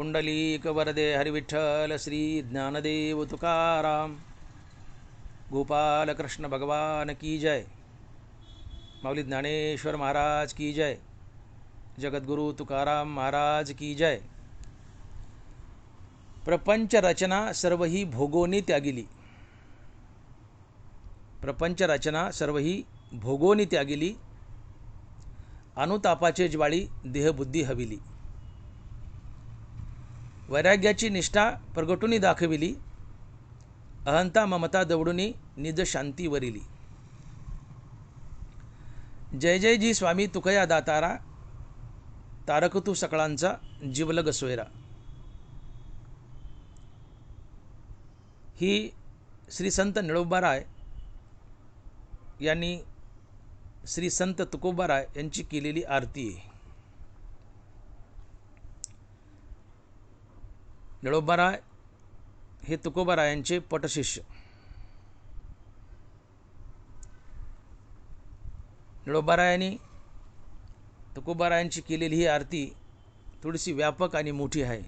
पुंडलीक वरदे हरिविठ्ठल श्री ज्ञानदेव तुकाराम गोपाल कृष्ण भगवान की जय। माऊली ज्ञानेश्वर महाराज की जय। जगद्गुरु तुकाराम महाराज की जय। प्रपंच रचना सर्व ही भोगोनी त्यागिली। प्रपंच रचना सर्व ही भोगोनी त्यागिली। अनुतापाचे ज्वाळी देहबुद्धी हविली। वैराग्याची निष्ठा प्रगटुनी दाखविली। अहंता ममता दवडुनी निज शांती वरिली। जय जय जी स्वामी तुकया दातारा, तारक तू सकळांचा जीवलग सोयरा। ही श्री संत निळोबाराय यांनी श्री संत तुकोबाराय यांची केलेली आरती आहे। निळोबाराय हे तुकोबारायांचे पटशिष्य। निळोबारायांनी तुकोबारायांची केलेली ही आरती थोडीशी व्यापक आणि मोठी आहे।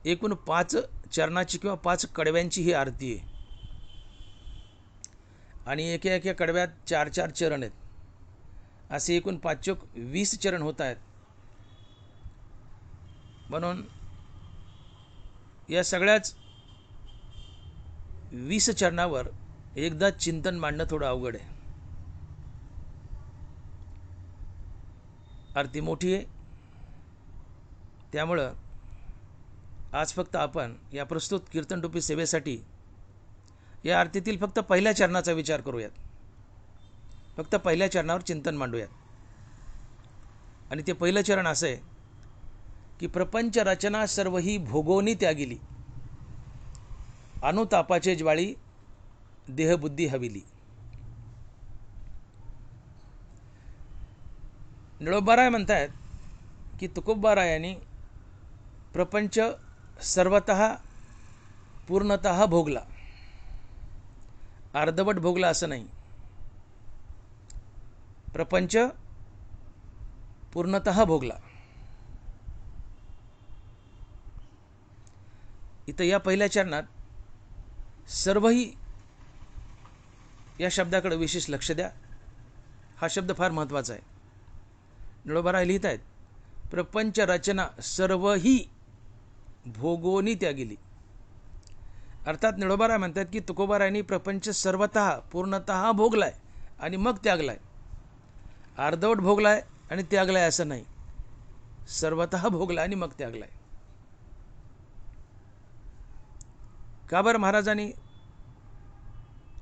एकूण 5 चरणाची किंवा 5 कडव्यांची ही आरती आहे आणि एका कडव्यात 4-4 चरण आहेत। असे एकूण 5-20 चरण होत आहेत। म्हणून या सगळ्याच 20 चरणावर एकदा चिंतन मांडणं थोडं अवघड आहे। आरती मोठी आहे, त्यामुळं आज फक्त आपण या प्रस्तुत कीर्तनरूपी सेवेसाठी या आरतीतील फक्त पहिल्या चरणाचा विचार करूयात। फक्त पहिल्या चरणावर चिंतन मांडूयात। आणि ते पहिलं चरण असं आहे की प्रपंच रचना सर्व ही भोगोनी त्यागिली। अनुतापाचे ज्वाळी देहबुद्धी हविली। निळोबाराय म्हणतात की तुकोबारायांनी प्रपंच सर्वतः पूर्णतः भोगला, अर्धवट भोगला असं नाही। प्रपंच पूर्णतः भोगला। इथं या पहिल्या चरणात सर्वही या शब्दाकडे विशेष लक्ष द्या। हा शब्द फार महत्त्वाचा आहे। निळोबाराय लिहित आहेत प्रपंच रचना सर्वही भोगोनी त्यागिली। अर्थात निळोबाराय म्हणतात की तुकोबारायांनी प्रपंच सर्वतः पूर्णतः भोगलाय आणि मग त्यागलाय। अर्धवट भोगलाय आणि त्यागलाय असं नाही, सर्वतः भोगलाय आणि मग त्यागलाय। का बरं महाराजांनी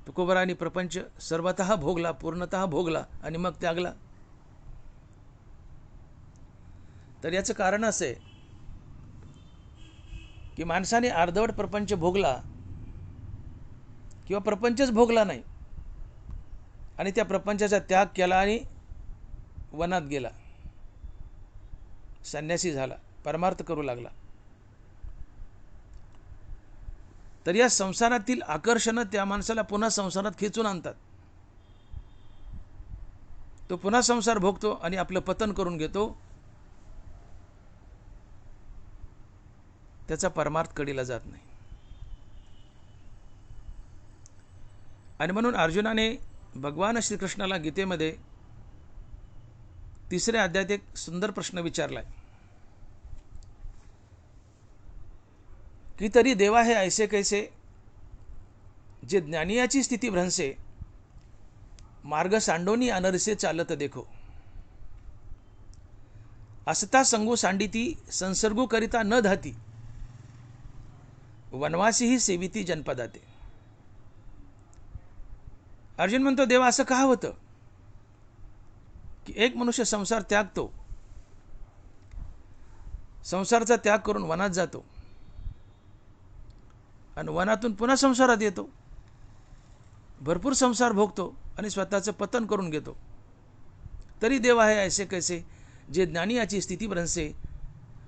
तुकोबारायांनी प्रपंच सर्वतः भोगला, पूर्णतः भोगला आणि मग त्यागला? तर याचं कारण असं आहे की माणसाने अर्धवट प्रपंच भोगला किंवा प्रपंचच भोगला नाही आणि त्या प्रपंचाचा त्याग केला आणि वनात गेला, संन्यासी झाला, परमार्थ करू लागला, तर या संसारातील आकर्षणं त्या माणसाला पुन्हा संसारात खेचून आणतात। तो पुन्हा संसार भोगतो आणि आपलं पतन करून घेतो। त्याचा परमार्थ कडीला जात नाही। आणि म्हणून अर्जुनाने भगवान श्रीकृष्णाला गीतेमध्ये 3ऱ्या अध्यायात एक सुंदर प्रश्न विचारलाय की तरी देवा हे ऐसे कैसे जे ज्ञानियाची स्थिती भ्रंसे, मार्ग सांडोनी अनरसे चालत देखो। असता संगू सांडिती संसर्गू करिता न धाती, वनवासी ही सेविती जनपदाते। अर्जुन म्हणतो देवा असं का होतं की एक मनुष्य संसार त्यागतो, संसाराचा त्याग करून वनात जातो आणि वनातून पुन्हा संसारात येतो, भरपूर संसार भोगतो आणि स्वतःचं पतन करून घेतो। तरी देवा हे ऐसे कैसे जे ज्ञानी याची स्थिती भ्रंसे,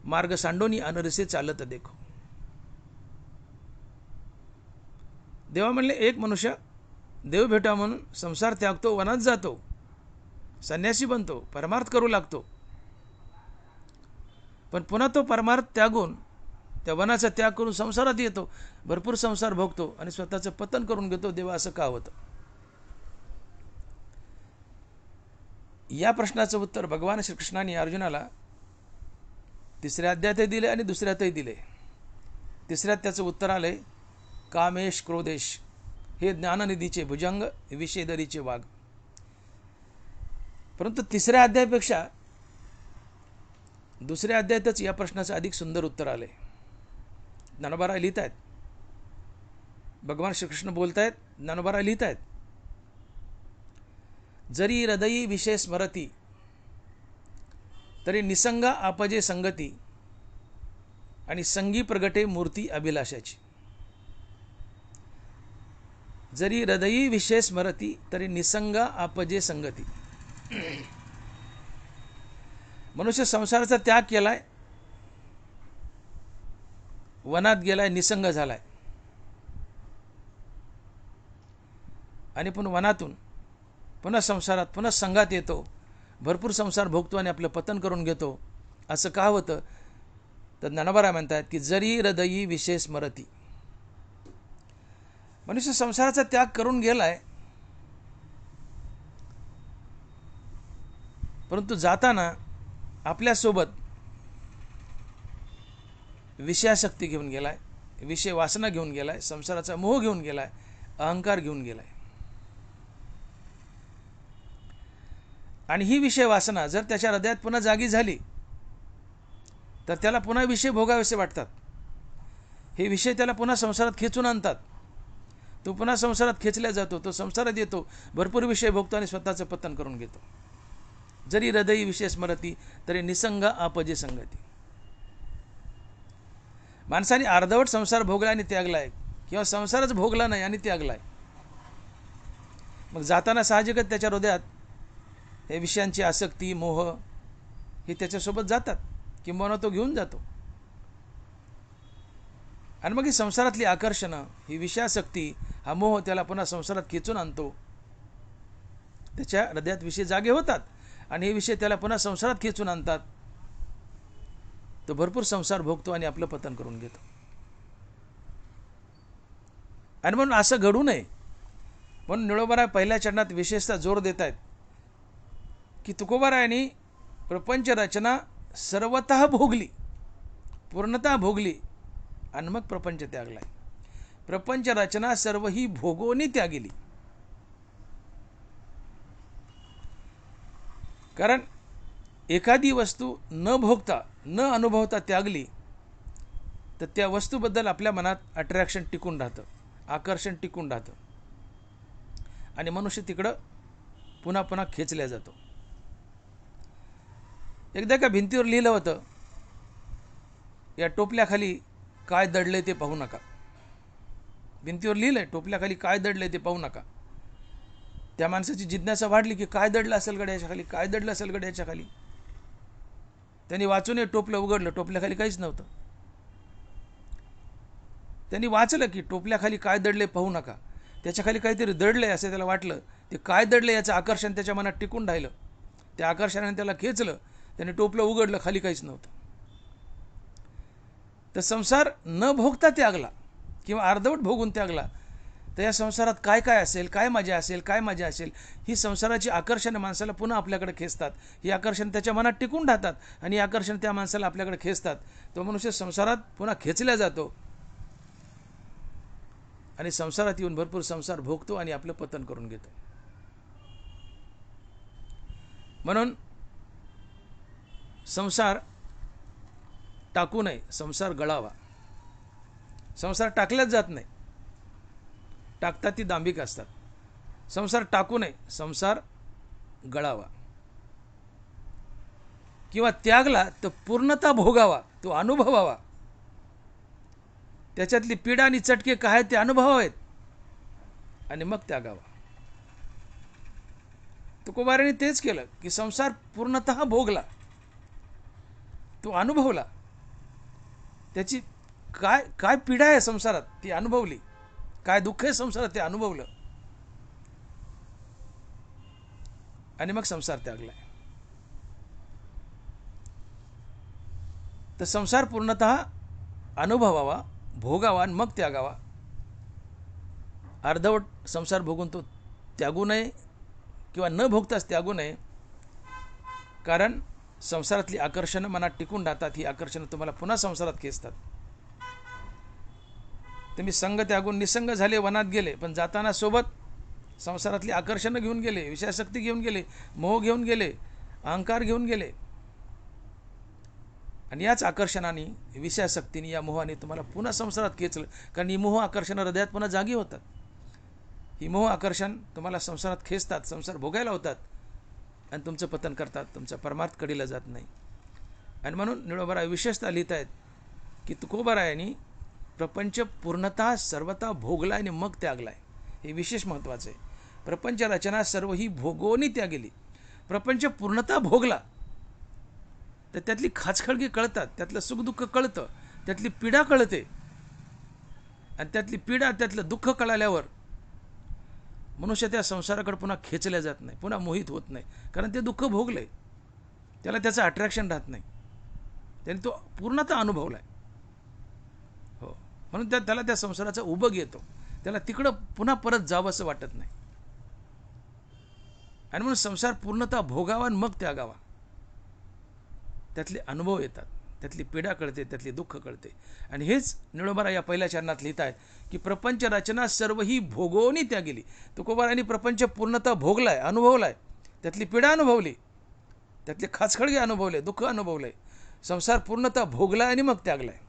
मार्ग सांडोनी अनरसे चालत देखो। देवा म्हणले एक मनुष्य देव भेटा म्हणून संसार त्यागतो, वनात जातो, संन्यासी बनतो, परमार्थ करू लागतो, पण पुन्हा तो परमार्थ त्यागून, त्या वनाचा त्याग करून संसारात येतो, भरपूर संसार भोगतो आणि स्वतःचं पतन करून घेतो. देवा, असं का होतं? या प्रश्नाचं उत्तर भगवान श्रीकृष्णाने अर्जुनाला तिसऱ्या अध्यायातही दिले आणि दुसऱ्यातही दिले. तिसऱ्यात त्याचं उत्तर आलंय, कामेश क्रोधेश हे ज्ञाननिधीचे भुजंग, विषेदरीचे वाघ. परंतु तिसऱ्या अध्यायापेक्षा दुसऱ्या अध्यायातच या प्रश्नाचं अधिक सुंदर उत्तर आलंय. ज्ञानोबा लिहित आहेत, भगवान श्रीकृष्ण बोलत आहेत, ज्ञानोबा लिहित आहेत, जरी हृदयी विषय स्मरती तरी निसंगा आपजे संगती आणि संगी प्रगटे मूर्ती अभिलाषाची. जरी हृदयी विषय स्मरती तरी निसंगा आपजे संगती. मनुष्य संसाराचा त्याग केलाय, वनात गेलाय, निसंग झालाय आणि पण वनातून पुन्हा संसारात, पुन्हा संघात येतो, भरपूर संसार भोगतो आणि आपलं पतन करून घेतो. असं का होतं? तर ज्ञानोबा म्हणतात की जरी हृदयी विषय स्मरती. मनुष्य संसाराचा त्याग करून गेलाय, परंतु जाताना आपल्यासोबत विषयासक्ती घेऊन गेलाय, विषय वासना घेऊन गेलाय, संसाराचा मोह घेऊन गेलाय, अहंकार घेऊन गेलाय. आणि ही विषय वासना जर त्याच्या हृदयात पुन्हा जागी झाली तर त्याला पुन्हा विषय भोगावेसे वाटतात. हे विषय त्याला पुन्हा संसारात खेचून आणतात. तो पुन्हा संसारात खेचला जातो, तो संसारात येतो, भरपूर विषय भोगतो आणि स्वतःचं पतन करून घेतो. जरी हृदयी विषय स्मरती तरी निसंग आपजे संगती. माणसाने अर्धवट संसार भोगला आणि त्यागलाय, किंवा संसारच भोगला नाही आणि त्यागलाय, मग जाताना साहजिकच त्याच्या हृदयात हे विषयांची आसक्ती, मोह हे त्याच्यासोबत जातात, किंवा तो घेऊन जातो. आणि मग ही संसारातली आकर्षणं, ही विषयासक्ती, हा मोह त्याला पुन्हा संसारात खेचून आणतो. त्याच्या हृदयात विषय जागे होतात आणि हे विषय त्याला पुन्हा संसारात खेचून आणतात. तो भरपूर संसार भोगतो आणि आपलं पतन करून घेतो. आणि म्हणून असं घडू नये म्हणून निळोबाराय पहिल्या चरणात विशेषतः जोर देत आहेत की तुकोबारायांनी प्रपंच रचना सर्वतः भोगली, पूर्णतः भोगली आणि मग प्रपंच त्यागलाय. प्रपंच रचना सर्व ही भोगोनी त्यागिली. कारण एखादी वस्तू न भोगता, न अनुभवता त्यागली तर त्या वस्तूबद्दल आपल्या मनात अट्रॅक्शन टिकून राहतं, आकर्षण टिकून राहतं आणि मनुष्य तिकडं पुन्हा पुन्हा खेचल्या जातो. एकदा का भिंतीवर लिहिलं होतं, या टोपल्याखाली काय दडले ते पाहू नका. भिंतीवर लिहिलंय, टोपल्याखाली काय दडले ते पाहू नका. त्या माणसाची जिज्ञासा वाढली की काय दडलं असेल गड्याच्या खाली, काय दडलं असेल गड्याच्या खाली. त्यांनी वाचून टोपलं उघडलं, टोपल्याखाली काहीच नव्हतं. त्यांनी वाचलं की टोपल्याखाली काय दडले पाहू नका. त्याच्याखाली काहीतरी दडलंय असं त्याला वाटलं. ते काय दडलं याचं आकर्षण त्याच्या मनात टिकून राहिलं. त्या आकर्षणाने त्याला खेचलं. त्याने टोपलं उघडलं, खाली काहीच नव्हतं. तर संसार न भोगता त्यागला किंवा अर्धवट भोगून त्यागला तर या संसारात काय काय असेल, काय मजा असेल, काय मजा असेल, ही संसाराची आकर्षण माणसाला पुन्हा आपल्याकडे खेचतात. ही आकर्षण त्याच्या मनात टिकून राहतात आणि आकर्षण त्या माणसाला आपल्याकडे खेचतात. तो मनुष्य संसारात पुन्हा खेचला जातो आणि संसारात येऊन भरपूर संसार भोगतो आणि आपलं पतन करून घेतो. म्हणून संसार टाकू नये, संसार गळावा. संसार टाकल्याच जात नाही, टाकतात ती दांभिक असतात. संसार टाकू नये, संसार गळावा. किंवा त्यागला तर पूर्णतः भोगावा, तो अनुभवावा. त्याच्यातली पीडा आणि चटके काय ते अनुभवावेत आणि मग त्यागावा. तुकोबारांनी तेच केलं की संसार पूर्णतः भोगला, तो अनुभवला. त्याची काय काय पीडा आहे संसारात ती अनुभवली, काय दुःख आहे संसारात ते अनुभवलं आणि मग संसार त्यागलाय. तर संसार पूर्णतः अनुभवावा, भोगावा आणि मग त्यागावा. अर्धवट संसार भोगून तो त्यागू नये किंवा न भोगताच त्यागू नये. कारण संसारातली आकर्षणं मनात टिकून राहतात. ही आकर्षणं तुम्हाला पुन्हा संसारात खेचतात. तुम्ही संग त्यागून निसंग झाले, वनात गेले, पण जाताना सोबत संसारातली आकर्षणं घेऊन गेले, विषयासक्ती घेऊन गेले, मोह घेऊन गेले, अहंकार घेऊन गेले. आणि याच आकर्षणाने, विषयासक्तीने, या मोहाने तुम्हाला पुन्हा संसारात खेचलं. कारण ही मोह आकर्षणं हृदयात पुन्हा जागी होतात. ही मोह आकर्षण तुम्हाला संसारात खेचतात, संसार भोगायला होतात आणि तुमचं पतन करतात. तुमचा परमार्थ कडेला जात नाही. आणि म्हणून निळोबाराय विशेषतः लिहित आहेत की तुकोबारायांनी प्रपंच पूर्णतः सर्वता भोगलाय आणि मग त्यागलाय. हे विशेष महत्त्वाचं आहे. प्रपंच रचना सर्व ही भोगोनी त्यागली. प्रपंच पूर्णतः भोगला तर त्यातली खाचखळगी कळतात, त्यातलं सुखदुःख कळतं, त्यातली पीडा कळते. आणि त्यातली पीडा, त्यातलं दुःख कळाल्यावर मनुष्य त्या संसाराकडे पुन्हा खेचल्या जात नाही, पुन्हा मोहित होत नाही. कारण ते दुःख भोगलंय, त्याला त्याचं अट्रॅक्शन राहत नाही, त्याने तो पूर्णतः अनुभवलाय. हो, म्हणून त्याला त्या संसाराचा उबग येतो, त्याला तिकडं पुन्हा परत जावं असं वाटत नाही. आणि म्हणून संसार पूर्णतः भोगावा आणि मग त्यागावा. त्यातले अनुभव येतात, त्यातली पीडा कळते, त्यातली दुःख कळते. आणि हेच निळोबाराय या पहिल्या चरणात लिहित आहेत की प्रपंच रचना सर्व ही भोगोनी त्यागली. तुकोबारायांनी प्रपंच पूर्णतः भोगलाय, अनुभवलाय, त्यातली पीडा अनुभवली, त्यातले खाचखळगे अनुभवले, दुःख अनुभवले. संसार पूर्णतः भोगलाय आणि मग त्यागलाय.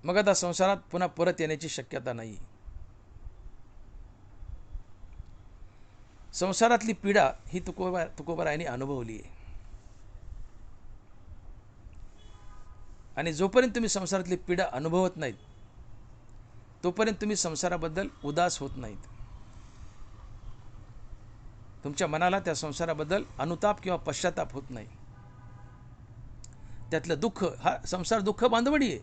मग आता संसारात पुन्हा परत येण्याची शक्यता नाही. संसारातली पीडा ही तुकोबारायांनी अनुभवली आहे. आणि जोपर्यंत तुम्ही संसारातली पीडा अनुभवत नाहीत तोपर्यंत तुम्ही संसाराबद्दल उदास होत नाहीत. तुमच्या मनाला त्या संसाराबद्दल अनुताप किंवा पश्चाताप होत नाही. त्यातलं दुःख, हा संसार दुःख बांधवडी आहे.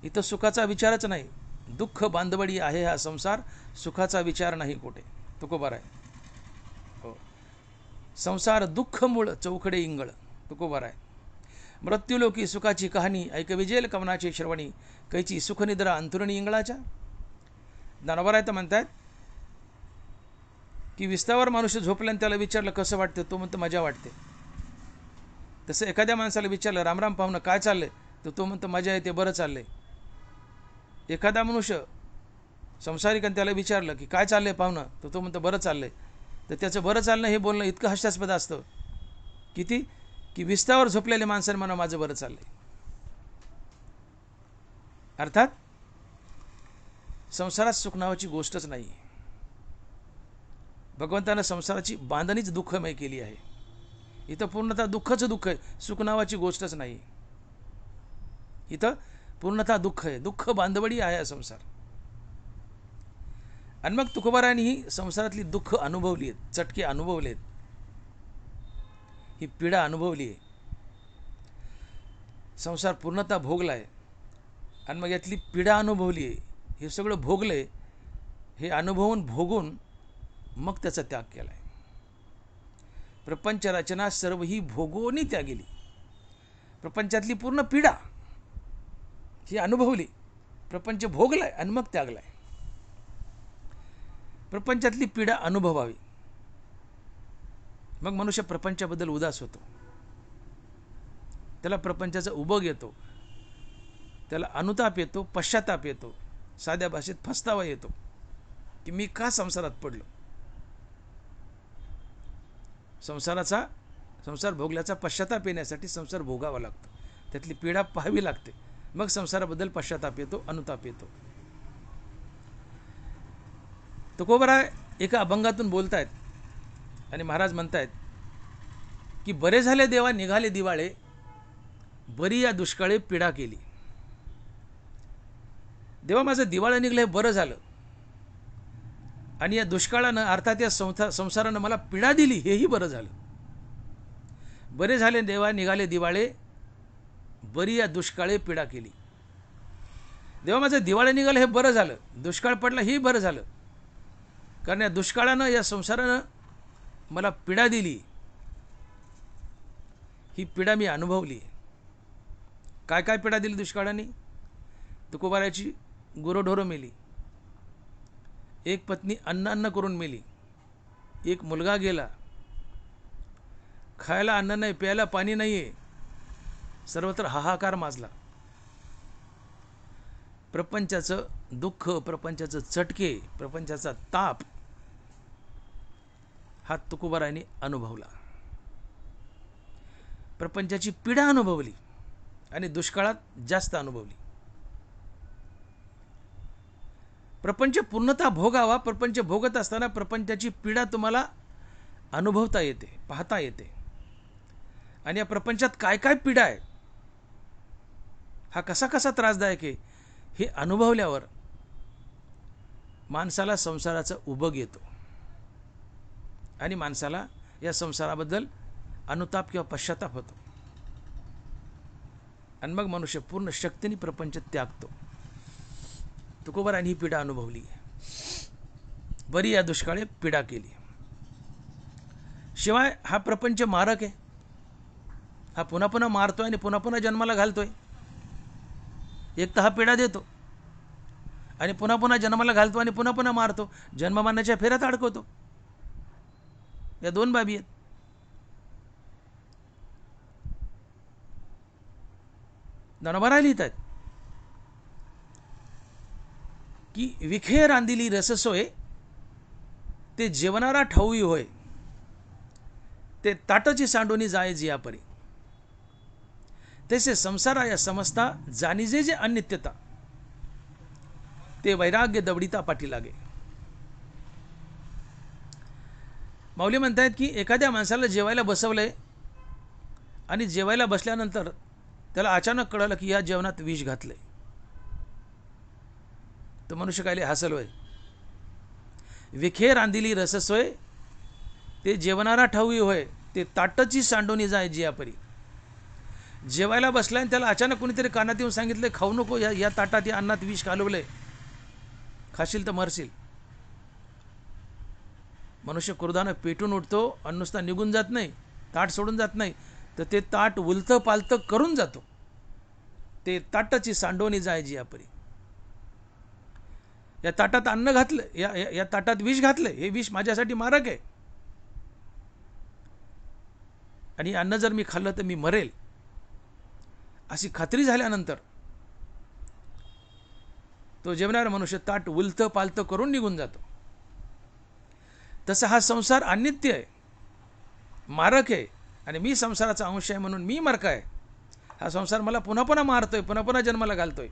इथं सुखाचा विचारच नाही. दुःख बांधवडी आहे हा संसार, सुखाचा विचार नाही कुठे. तुकोबाराय. हो, संसार दुःख मूळ चौकडे इंगळ. तुकोबाराय. मृत्यूलोकी सुखाची कहाणी ऐक विजेल कवनाची श्रवणी, कैची सुखनिद्रा अंतरुणी इंगळाच्या. ज्ञानोबाराय तर म्हणतात की विस्तावर मनुष्य झोपल्याने त्याला विचारलं कसं वाटतं, तो म्हणतो मजा वाटते. तसं एखाद्या माणसाला विचारलं रामराम पाहुणं काय चाललंय, तर तो म्हणतो मजा येते, बरं चाललंय. एखादा मनुष्य संसारिकाने त्याला विचारलं की काय चाललंय पाहुणं, तर तो म्हणतो बरं चाललंय. तर त्याचं बरं चालणं हे बोलणं इतकं हास्यास्पद असतं किती की विस्तावर झोपलेल्या माणसाने म्हणा माझं बरं चाललंय. अर्थात संसारात सुख नावाची गोष्टच नाही. भगवंतानं संसाराची बांधणीच दुःखमय केली आहे. इथं पूर्णतः दुःखच दुःख आहे, सुख नावाची गोष्टच नाही. इथं पूर्णतः दुःख आहे, दुःख बांधवडी आहे हा संसार. आणि मग तुकोबारायांनी ही संसारातली दुःख अनुभवली आहेत, चटके अनुभवले आहेत, ही पीडा अनुभवली आहे, संसार पूर्णतः भोगला आहे. आणि मग यातली पीडा अनुभवली आहे, हे सगळं भोगलं आहे, हे अनुभवून भोगून मग त्याचा त्याग केला आहे. प्रपंच रचना सर्व ही भोगोनी त्यागली. प्रपंचातली पूर्ण पीडा ही अनुभवली, प्रपंच भोगलाय आणि मग त्यागलाय. प्रपंचातली पीडा अनुभवावी, मग मनुष्य प्रपंचाबद्दल उदास होतो, त्याला प्रपंचाचा उबग येतो, त्याला अनुताप येतो, पश्चाताप येतो, साध्या भाषेत फसतावा येतो की मी का संसारात पडलो. संसार भोगल्याचा पश्चाताप येण्यासाठी संसार भोगावा लागतो, त्यातली पीडा पाहावी लागते, मग संसाराबद्दल पश्चाताप येतो, अनुताप येतो. तुकोबाराय एका अभंगातून बोलतायत आणि महाराज म्हणतायत की बरे झाले देवा निघाले दिवाळे, बरी या दुष्काळे पीडा केली. देवा माझं दिवाळं निघलं हे बरं झालं, आणि या दुष्काळानं अर्थात या संसारानं मला पीडा दिली हेही बरं झालं. बरे झाले देवा निघाले दिवाळे, बरी या दुष्काळे पीडा केली. देवा माझं दिवाळं निघालं हे बरं झालं, दुष्काळ पडला हेही बरं झालं. कारण या दुष्काळानं, या संसारानं मला पीडा दिली, ही पीडा मी अनुभवली. काय काय पीडा दिली दुष्काळाने? तुकोबाराची गुरंढोरं मेली, एक पत्नी अन्न करून मेली, एक मुलगा गेला, खायला अन्न नाही, प्यायला पाणी नाही आहे, सर्वत्र हाहाकार माजला. प्रपंचाचं दुःख, प्रपंचाचं चटके, प्रपंचाचा ताप हा तुकोबारायांनी अनुभवला. प्रपंचाची पीडा अनुभवली आणि दुष्काळात जास्त अनुभवली. प्रपंच पूर्णतः भोगावा, प्रपंच भोगत असताना प्रपंचाची पीडा तुम्हाला अनुभवता येते, पाहता येते. आणि या प्रपंचात काय काय पीडा आहे, हा कसा कसा त्रासदायक आहे, हे अनुभवल्यावर माणसाला संसाराचा उबग येतो आणि माणसाला या संसाराबद्दल अनुताप किंवा पश्चाताप होतो आणि मग मनुष्य पूर्ण शक्तीने प्रपंच त्यागतो. तुकोबारांनी ही पीडा अनुभवली, बरी या दुष्काळी पीडा केली. शिवाय हा प्रपंच मारक आहे, हा पुन्हा पुन्हा मारतोय आणि पुन्हा पुन्हा जन्माला घालतोय. एक तर हा पीडा देतो आणि पुन्हा पुन्हा जन्माला घालतो आणि पुन्हा पुन्हा मारतो, जन्ममानाच्या फेऱ्यात अडकवतो. या दोन बाबी आहेत. ज्ञानोबा लिहितात की विखे रांदिली रससोय, ते जेवणारा ठाऊई होय, ते ताटची सांडोनी जाय जिया परी. तैसे संसारा या समजता जाणीजे जे अनित्यता, ते वैराग्य दवडीता पाठी लागे. माऊली म्हणतायत की एखाद्या माणसाला जेवायला बसवलंय आणि जेवायला बसल्यानंतर त्याला अचानक कळलं की या जेवणात विष घातलंय, तर मनुष्य कायले हसल होय. विखे रांदिली रससोय, ते जेवणारा ठाऊई होय, ते ताटची सांडोनी जाय जिया परी. जेवायला बसलाय आणि त्याला अचानक कोणीतरी कानात येऊन सांगितलं खाऊ नको, या ताटात या अन्नात विष घालवलंय, खाशील तर मरशील. मनुष्य क्रोधानं पेटून उठतो आणि नुसता निघून जात नाही, ताट सोडून जात नाही, तर ते ताट उलतं पालतं करून जातो. ते ताटाची सांडोनी जाय जिया परी. या ताटात अन्न घातलं, या ताटात विष घातलं, हे विष माझ्यासाठी मारक आहे आणि अन्न जर मी खाल्लं तर मी मरेल, अशी खात्री झाल्यानंतर तो जेवणारा मनुष्य ताट उलतं पालतं करून निघून जातो. तसा हा संसार अनित्य आहे, मारक आहे आणि मी संसाराचा अंश आहे म्हणून मी मारक आहे. हा संसार मला पुन्हा पुन्हा मारतोय, पुन्हा पुन्हा जन्माला घालतोय,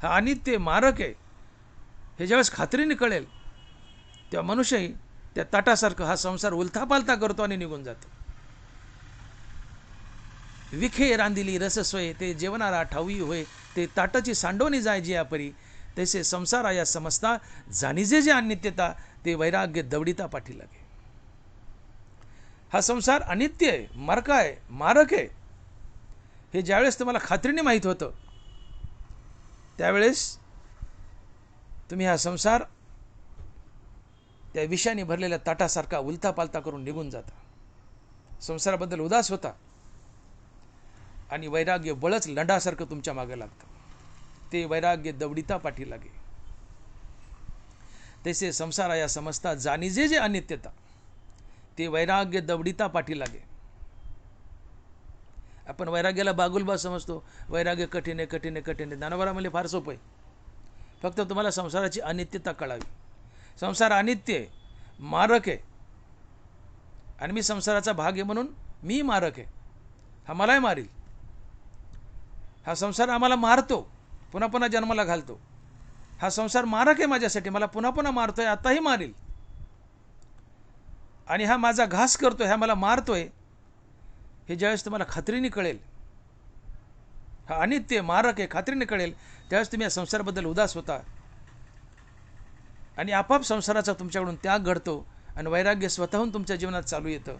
हा अनित्य मारक आहे. हे ज्यावेळेस खात्रीने कळेल तेव्हा मनुष्यही त्या ताटासारखं हा संसार उलथा पालथा करतो आणि निघून जातो. विखे रांदिली रससोय, ते जेवणारा ठाऊई होय, ते ताटाची सांडोनी जाय जिया परी. तैसे संसारा या समजता जाणीजे जे अनित्यता, ते वैराग्य दवडीता पाठी लागे. हा संसार अनित्य आहे, मारका आहे, मारक आहे, हे ज्यावेळेस तुम्हाला खात्रीने माहीत होतं त्यावेळेस तुम्ही हा संसार त्या विषाने भरलेल्या ताटासारखा उलथा पालथा करून निघून जाता, संसाराबद्दल उदास होता आणि वैराग्य बळच लंडासारखं तुमच्या मागे लागतं. ते वैराग्य दवडीता पाठी लागे. तैसे संसारा या समजता जाणीजे जे अनित्यता, ते वैराग्य दवडीता पाठी लागे. आपण वैराग्याला बागुलबा समजतो, वैराग्य कठीण आहे, कठीण आहे, कठीण आहे. ज्ञानोबा म्हणले फार सोपं आहे, फक्त तुम्हाला संसाराची अनित्यता कळावी. संसार अनित्य आहे, मारक आहे आणि मी संसाराचा भाग आहे म्हणून मी मारक आहे, हा मलाही मारील. हा संसार आम्हाला मारतो, पुन्हा पुन्हा जन्माला घालतो. हा संसार मारक आहे माझ्यासाठी, मला पुन्हा पुन्हा मारतोय, आताही मारील. आणि हा माझा घास करतोय, हा मला मारतोय, हे ज्यावेळेस तुम्हाला खात्रीने कळेल, हा अनित्य मारक आहे, खात्रीने कळेल, त्यावेळेस तुम्ही या संसाराबद्दल उदास होता आणि आपाप संसाराचा तुमच्याकडून त्याग घडतो आणि वैराग्य स्वतःहून तुमच्या जीवनात चालू येतं.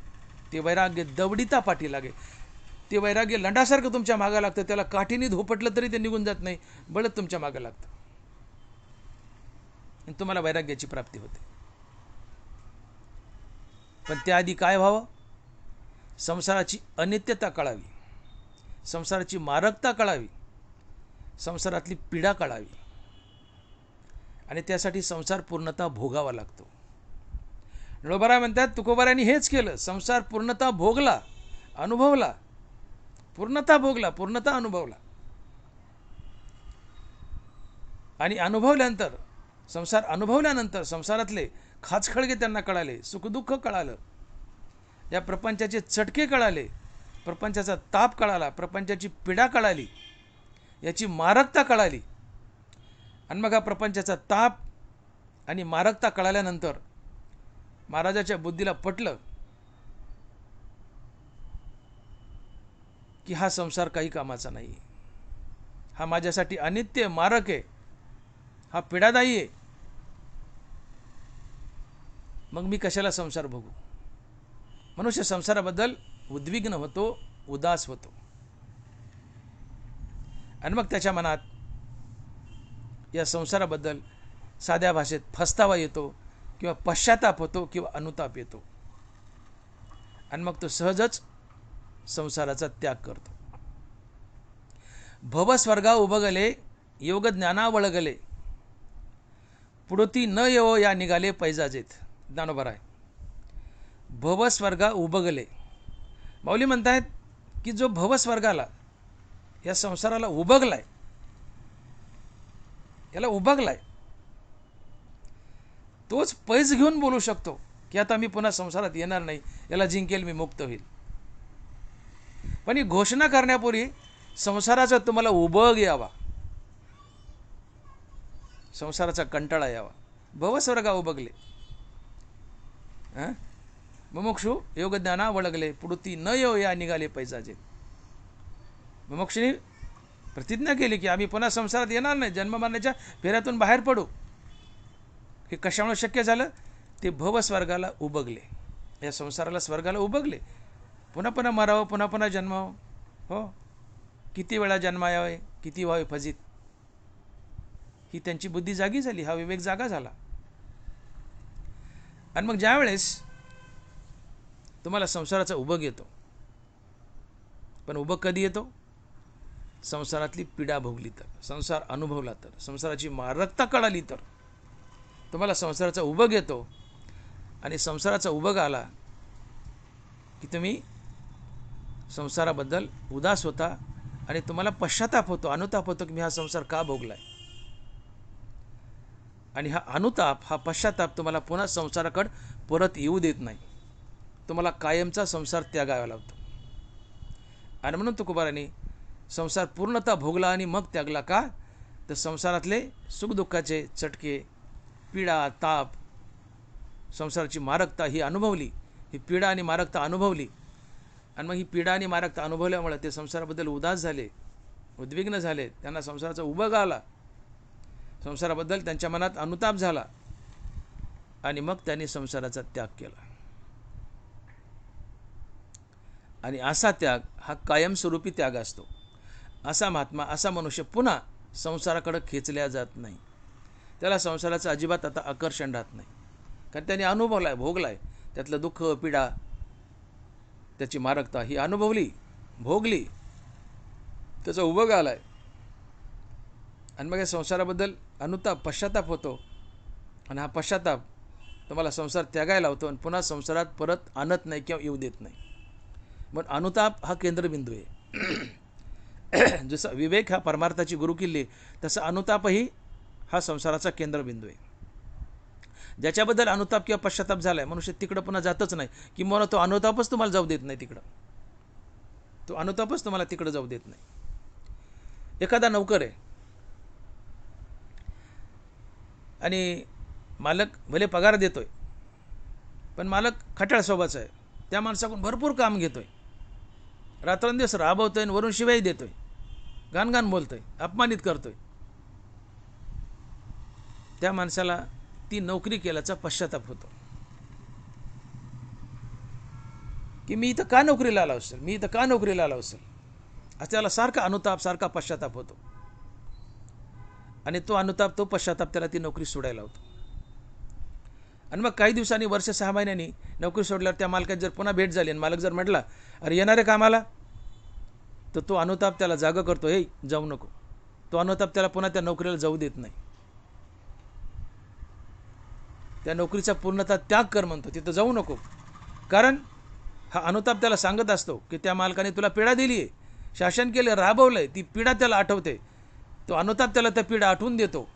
ते वैराग्य दवडीता पाठी लागे. ते वैराग्य लंडासारखं तुमच्या मागं लागतं, त्याला काठीने धोपटलं तरी ते निघून जात नाही, बळत तुमच्या मागं लागतं आणि तुम्हाला वैराग्याची प्राप्ती होते. पण त्याआधी काय व्हावं? संसाराची अनित्यता कळावी, संसाराची मारकता कळावी, संसारातली पीडा कळावी आणि त्यासाठी संसार पूर्णतः भोगावा लागतो. नळोबाराय म्हणतात तुकोबारायांनी हेच केलं, संसार पूर्णतः भोगला, अनुभवला, पूर्णतः भोगला, पूर्णतः अनुभवला. आणि अनुभवल्यानंतर, संसार अनुभवल्यानंतर संसारातले खाचखळगे त्यांना कळाले, सुखदुःख कळालं, या प्रपंचाचे चटके कळाले, प्रपंचाचा ताप कळाला, प्रपंचाची पीडा कळाली, याची मारकता कळाली. आणि मग हा प्रपंचाचा ताप आणि मारकता कळाल्यानंतर महाराजाच्या बुद्धीला पटलं की हा संसार काही कामाचा नाही, हा माझ्यासाठी अनित्य मारक आहे, हा पीडादायी आहे. मग मी कशाला संसार भोगू. मनुष्य संसाराबद्दल उद्विग्न होतो, उदास होतो. आणि मग त्याच्या मनात या संसाराबद्दल साध्या भाषेत फस्तावा येतो किंवा पश्चाताप होतो किंवा अनुताप येतो. आणि मग तो सहजच संसाराचा त्याग करतो. भवस्वर्गा उबगले योग ज्ञाना वळगले, पुढती न येवो या निघाले पैजाजेत. ज्ञानोबा आहे. भवस्वर्गा उबगले, माऊली म्हणतायत की जो भवस्वर्गाला, या संसाराला उबगलाय, याला उबगलाय, तोच पैज घेऊन बोलू शकतो की आता मी पुन्हा संसारात येणार नाही, याला जिंकेल, मी मुक्त होईल. पण ही घोषणा करण्यापूर्वी संसाराचा तुम्हाला उबग यावा, संसाराचा कंटाळा यावा. भवस्वर्गा उबगले, मुमुक्षु योगज्ञाना वळगले, पुढती न येऊ या निघाले पैजाजे. मुमुक्षुनी प्रतिज्ञा केली की आम्ही पुन्हा संसारात येणार नाही, जन्ममरणाच्या फेऱ्यातून बाहेर पडू. हे कशामुळे शक्य झालं. ते भवस्वर्गाला उबगले, या संसाराला स्वर्गाला उबगले. पुन्हा पुन्हा मरावं, पुन्हा पुन्हा जन्मावं. हो, किती वेळा जन्मायावे, किती व्हावे फजित. ही त्यांची बुद्धी जागी झाली, हा विवेक जागा झाला. आणि मग ज्या वेळेस तुम्हाला संसाराचा उबग येतो, पण उबग कधी येतो. संसारातली पीडा भोगली तर, संसार अनुभवला तर, संसाराची मारकता कळाली तर तुम्हाला संसाराचा उबग येतो. आणि संसाराचा उबग आला की तुम्ही संसाराबद्दल उदास होता आणि तुम्हाला पश्चाताप होतो, अनुताप होतो की मी हा संसार का भोगलाय. आणि हा अनुताप, हा पश्चाताप तुम्हाला पुन्हा संसाराकडे परत येऊ देत नाही, तुम्हाला कायमचा संसार त्यागावा लागतो. आणि म्हणून तुकोबारांनी संसार पूर्णतः भोगला आणि मग त्यागला. का तर संसारातले सुखदुःखाचे चटके, पीडा, ताप, संसाराची मारकता ही अनुभवली, ही पीडा आणि मारकता अनुभवली. आणि मग ही पीडा आणि मारकता अनुभवल्यामुळे ते संसाराबद्दल उदास झाले, उद्विग्न झाले, त्यांना संसाराचा उबग आला, संसाराबद्दल त्यांच्या मनात अनुताप झाला. आणि मग त्यांनी संसाराचा त्याग केला. आणि असा त्याग हा कायमस्वरूपी त्याग असतो. असा महात्मा, असा मनुष्य पुन्हा संसाराकडे खेचल्या जात नाही. त्याला संसाराचं अजिबात आता आकर्षण राहत नाही, कारण त्याने अनुभवलाय, भोगलाय. त्यातलं दुःख, पीडा, त्याची मारकता ही अनुभवली, भोगली, त्याचा उबग आलाय. आणि मग या संसाराबद्दल अनुताप, पश्चाताप होतो. आणि हा पश्चाताप तुम्हाला संसार त्यागायला होतो आणि पुन्हा संसारात परत आणत नाही किंवा येऊ देत नाही. मग अनुताप हा केंद्रबिंदू आहे. जसं विवेक हा परमार्थाची गुरुकिल्ली, तसं अनुतापही हा संसाराचा केंद्रबिंदू आहे. ज्याच्याबद्दल अनुताप किंवा पश्चाताप झालाय, मनुष्य तिकडं पुन्हा जातच नाही, किंवा तो अनुतापच तुम्हाला जाऊ देत नाही तिकडं, तो अनुतापच तुम्हाला तिकडं जाऊ देत नाही. एखादा नौकर आहे आणि मालक भले पगार देतोय, पण मालक खटाळ स्वभावाचा आहे. त्या माणसाकडून भरपूर काम घेतोय, रात्रंदिवस राबवतोय आणि वरून शिवाई देतोय, गाणगाण बोलतोय, अपमानित करतोय. त्या माणसाला ती नोकरी केल्याचा पश्चाताप होतो की मी इथं का नोकरीला आलो असेल, मी इथं का नोकरीला आलो असेल, असं त्याला सारखा अनुताप, सारखा पश्चाताप होतो. आणि तो अनुताप, तो पश्चाताप त्याला ती नोकरी सोडायला होतो. आणि मग काही दिवसांनी, वर्ष 6 महिन्यांनी नोकरी सोडल्यावर त्या मालकाची जर पुन्हा भेट झाली आणि मालक जर म्हटला अरे येणारे कामाला, तर तो अनुताप त्याला जागा करतो, हे जाऊ नको, तो अनुताप त्याला पुन्हा त्या नोकरीला जाऊ देत नाही. त्या नोकरीचा पूर्णतः त्याग कर म्हणतो, तिथं जाऊ नको. कारण हा अनुताप त्याला सांगत असतो की त्या मालकाने तुला पीडा दिली आहे, शासन केलं, राबवलंय, ती पीडा त्याला आठवते. तो अनुताप त्याला त्या पीडा आठवून देतो.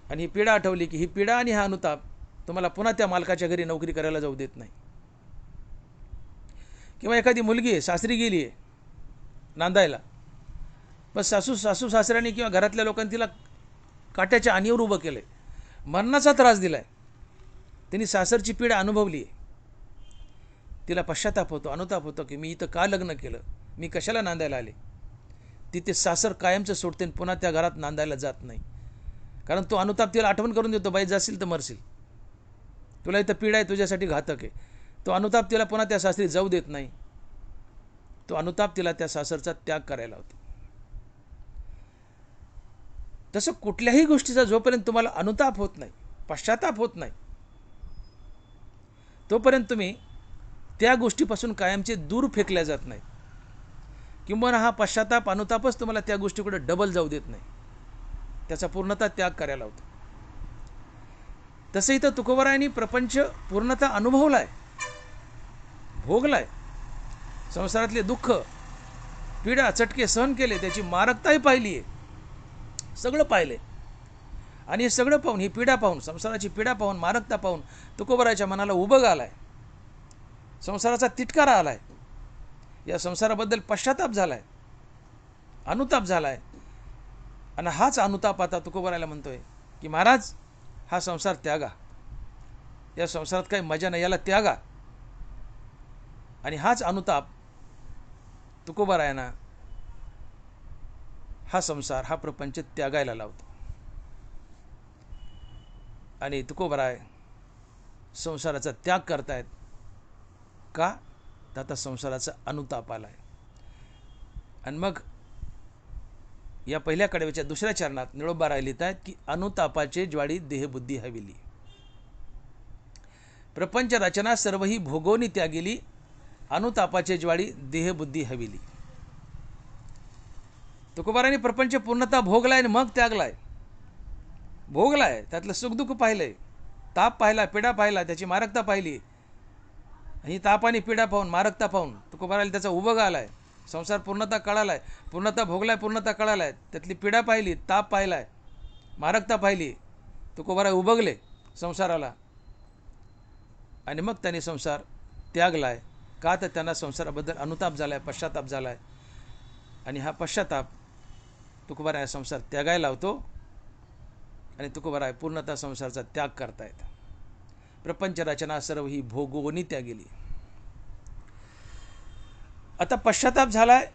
आणि ही पीडा आठवली की ही पीडा आणि हा अनुताप तुम्हाला पुन्हा त्या मालकाच्या घरी नोकरी करायला जाऊ देत नाही. किंवा एखादी मुलगी आहे, सासरी गेली आहे नांदायला, पण सासू सासऱ्यांनी किंवा घरातल्या लोकांनी तिला काट्याच्या आणीवर उभं केलं आहे, मरणाचा त्रास दिला आहे, त्यांनी सासरची पीडा अनुभवली आहे. तिला पश्चाताप होतो, अनुताप होतो की मी इथं का लग्न केलं, मी कशाला नांदायला आले. तिथे सासर कायमचं सोडते आणि पुन्हा त्या घरात नांदायला जात नाही. कारण तो अनुताप तिला आठवण करून देतो, बाई जाशील तर मरशील, तुला इथं पीडा आहे, तुझ्यासाठी घातक आहे. तो अनुताप तिला पुन्हा त्या सासरी जाऊ देत नाही. तो अनुताप तिला त्या सासरचा त्याग करायला होतो. तसं कुठल्याही गोष्टीचा जोपर्यंत तुम्हाला अनुताप होत नाही, पश्चाताप होत नाही, तोपर्यंत तुम्ही त्या गोष्टीपासून कायमचे दूर फेकल्या जात नाही. किंवा हा पश्चाताप अनुतापच तुम्हाला त्या गोष्टीकडे डबल जाऊ देत नाही, त्याचा पूर्णतः त्याग करायला होतो. तसं इथं तुकोबारायांनी प्रपंच पूर्णतः अनुभवलाय, भोगलाय. संसारातले दुःख, पीडा, चटके सहन केले, त्याची मारकताही पाहिली आहे, सगळं पाहिले. आणि हे सगळं पाहून, ही पीडा पाहून, संसाराची पीडा पाहून, मारकता पाहून तुकोबाराच्या मनाला उबग आलाय, संसाराचा तिटकारा आलाय, या संसाराबद्दल पश्चाताप झालाय, अनुताप झालाय. आणि हाच अनुताप आता तुकोबारायला म्हणतोय की महाराज, हा संसार त्यागा, या संसारात काही मजा नाही, याला त्यागा. आणि हाच अनुताप तुकोबारायांना हा संसार, हा प्रपंच त्यागायला लावतो. आणि तुकोबाराय संसाराचा त्याग करतायत का, तर आता संसाराचा अनुताप आलाय. आणि मग या पहिल्या कडव्याच्या दुसऱ्या चरणात निळोबाराय लिहित आहेत की अनुतापाचे ज्वाळी देहबुद्धी हविली, प्रपंच रचना सर्व ही भोगोनी त्यागिली, अनुतापाचे ज्वाळी देहबुद्धी हविली. तुकोबारांनी प्रपंच पूर्णतः भोगलाय आणि मग त्यागलाय. भोगलाय, त्यातलं सुखदुःख पाहिलंय, ताप पाहिला, पीडा पाहिला, त्याची मारकता पाहिली. ही ताप आणि पीडा पाहून, मारकता पाहून तुकोबारायला त्याचा उबग आलाय. संसार पूर्णतः कळालाय, पूर्णतः भोगलाय, पूर्णतः कळालाय. त्यातली पीडा पाहिली, ताप पाहिलाय, मारकता पाहिली. तुकोबाराय उबगले संसाराला. आणि मग त्यांनी संसार त्यागलाय. का, तर त्यांना संसाराबद्दल अनुताप झालाय, पश्चाताप झालाय. आणि हा पश्चाताप तुकोबाराय संसार त्यागायला लावतो. आणि तुकोबाराय पूर्णतः संसाराचा त्याग करतायत. प्रपंच रचना सर्व ही भोगोनी त्यागिली. आता पश्चाताप झालाय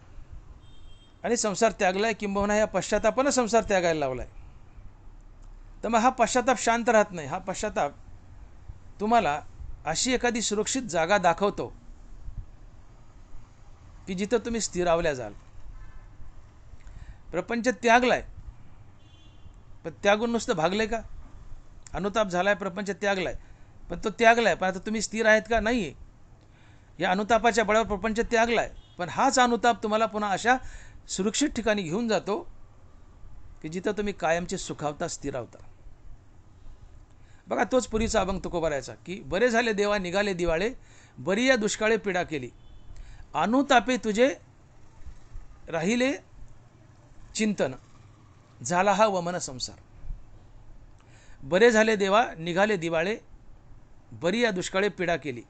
आणि संसार त्यागलाय, किंबहुना या पश्चातापानं संसार त्यागायला लावलाय. तर मग हा पश्चाताप शांत राहत नाही. हा पश्चाताप तुम्हाला अशी एखादी सुरक्षित जागा दाखवतो की जिथं तुम्ही स्थिरावल्या जाल. प्रपंच त्यागलाय, पण त्यागून नुसतं भागले का? अनुताप झालाय, प्रपंच त्यागलाय, पण तो त्यागलाय, पण आता तुम्ही स्थिर आहेत का? नाही. या अनुतापाच्या बळावर प्रपंच त्यागलाय, पण हाच अनुताप तुम्हाला पुन्हा अशा सुरक्षित ठिकाणी घेऊन जातो की जिथं तुम्ही कायमचे सुखावता, स्थिरावता. बघा, तोच पुरीचा अभंग तुकोबारायचा की बरे झाले देवा निघाले दिवाळे, बरी या दुष्काळे पीडा केली, अनुतापे तुझे राहिले चिंतन, झाला हा वमन संसार. बरे झाले देवा निघाले दिवाळे, बरी या दुष्काळे पीडा केली,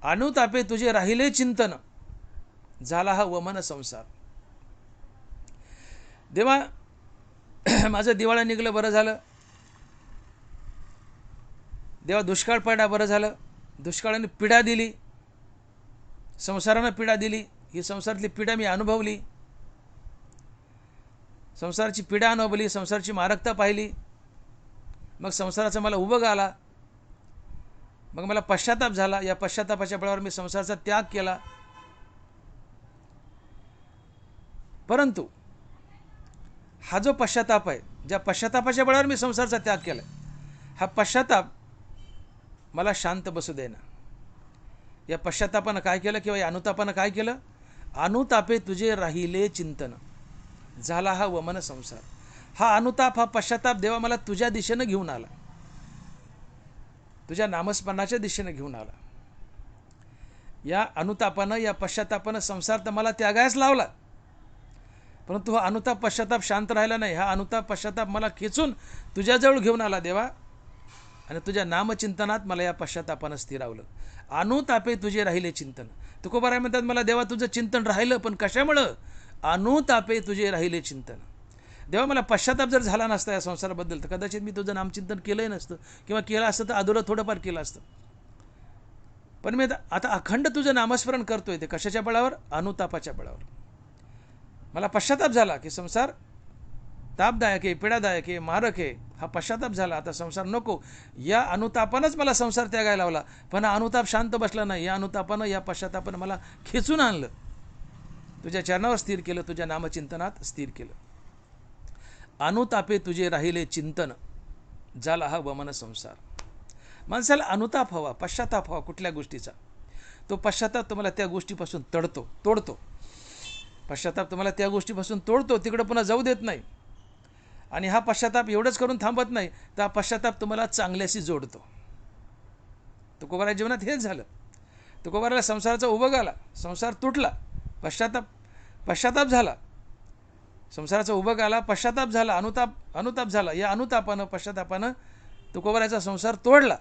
अनुतापे तुझे राहिले चिंतन, झाला हा वमन संसार. देवा माझं दिवाळं निघलं, बरं झालं. देवा दुष्काळ पडला, बरं झालं. दुष्काळाने पीडा दिली, संसारानं पीडा दिली, ही संसारातली पीडा मी अनुभवली, संसाराची पीडा अनुभवली, संसाराची मारकता पाहिली. मग संसाराचा मला उबग आला, मग मला पश्चाताप झाला. या पश्चातापाच्या बळावर मी संसाराचा त्याग केला. परंतु हा जो पश्चाताप आहे, ज्या पश्चातापाच्या बळावर मी संसाराचा त्याग केला, हा पश्चाताप मला शांत बसू देना. या पश्चातापानं काय केलं, किंवा या अनुतापानं काय केलं? अनुतापे तुझे राहिले चिंतन. झाला हा वमन संसार. हा अनुताप, हा पश्चाताप देवा मला तुझ्या दिशेनं घेऊन आला, तुझ्या नामस्मरणाच्या दिशेनं घेऊन आला. या अनुतापानं, या पश्चातापानं संसार तर मला त्यागायच लावला, परंतु हा अनुताप पश्चाताप शांत राहिला नाही. हा अनुताप पश्चाताप मला खेचून तुझ्याजवळ घेऊन आला देवा, आणि तुझ्या नामचिंतनात मला या पश्चातापानं स्थिरावलं. अनुतापे तुझे राहिले चिंतन. तुकोबाराय म्हणतात, मला देवा तुझं चिंतन राहिलं, पण कशामुळं? अनुतापे तुझे राहिले चिंतन. देवा मला पश्चाताप जर झाला नसता या संसाराबद्दल तर कदाचित मी तुझं नामचिंतन केलंही नसतं, किंवा केलं असतं तर अधुरं थोडंफार केलं असतं. पण मी आता अखंड तुझं नामस्मरण करतोय, ते कशाच्या बळावर? अनुतापाच्या बळावर. मला पश्चाताप झाला की संसार तापदायक आहे, पीडादायक आहे, मारक आहे. हा पश्चाताप झाला, आता संसार नको. या अनुतापानंच मला संसार त्यागायला लावला, पण हा अनुताप शांत बसला नाही. या अनुतापानं, या पश्चातापानं मला खेचून आणलं, तुझ्या चरणावर स्थिर केलं, तुझ्या नामचिंतनात स्थिर केलं. अनुतापे तुझे राहिले चिंतन, झाला हा वमन संसार. माणसाला अनुताप हवा, पश्चाताप हवा कुठल्या गोष्टीचा. तो पश्चाताप तुम्हाला त्या गोष्टीपासून तोडतो. पश्चाताप तुम्हाला त्या गोष्टीपासून तोडतो, तिकडं पुन्हा जाऊ देत नाही. आणि हा पश्चाताप एवढंच करून थांबत नाही, तर हा पश्चाताप तुम्हाला चांगल्याशी जोडतो. तुकोबाराच्या जीवनात हेच झालं. तुकोबाराला संसाराचा उभं आला, संसार तुटला, पश्चाताप झाला. संसाराचा उभं आला, पश्चाताप झाला, अनुताप झाला. या अनुतापानं, पश्चातापानं तुकोबाराचा संसार तोडला.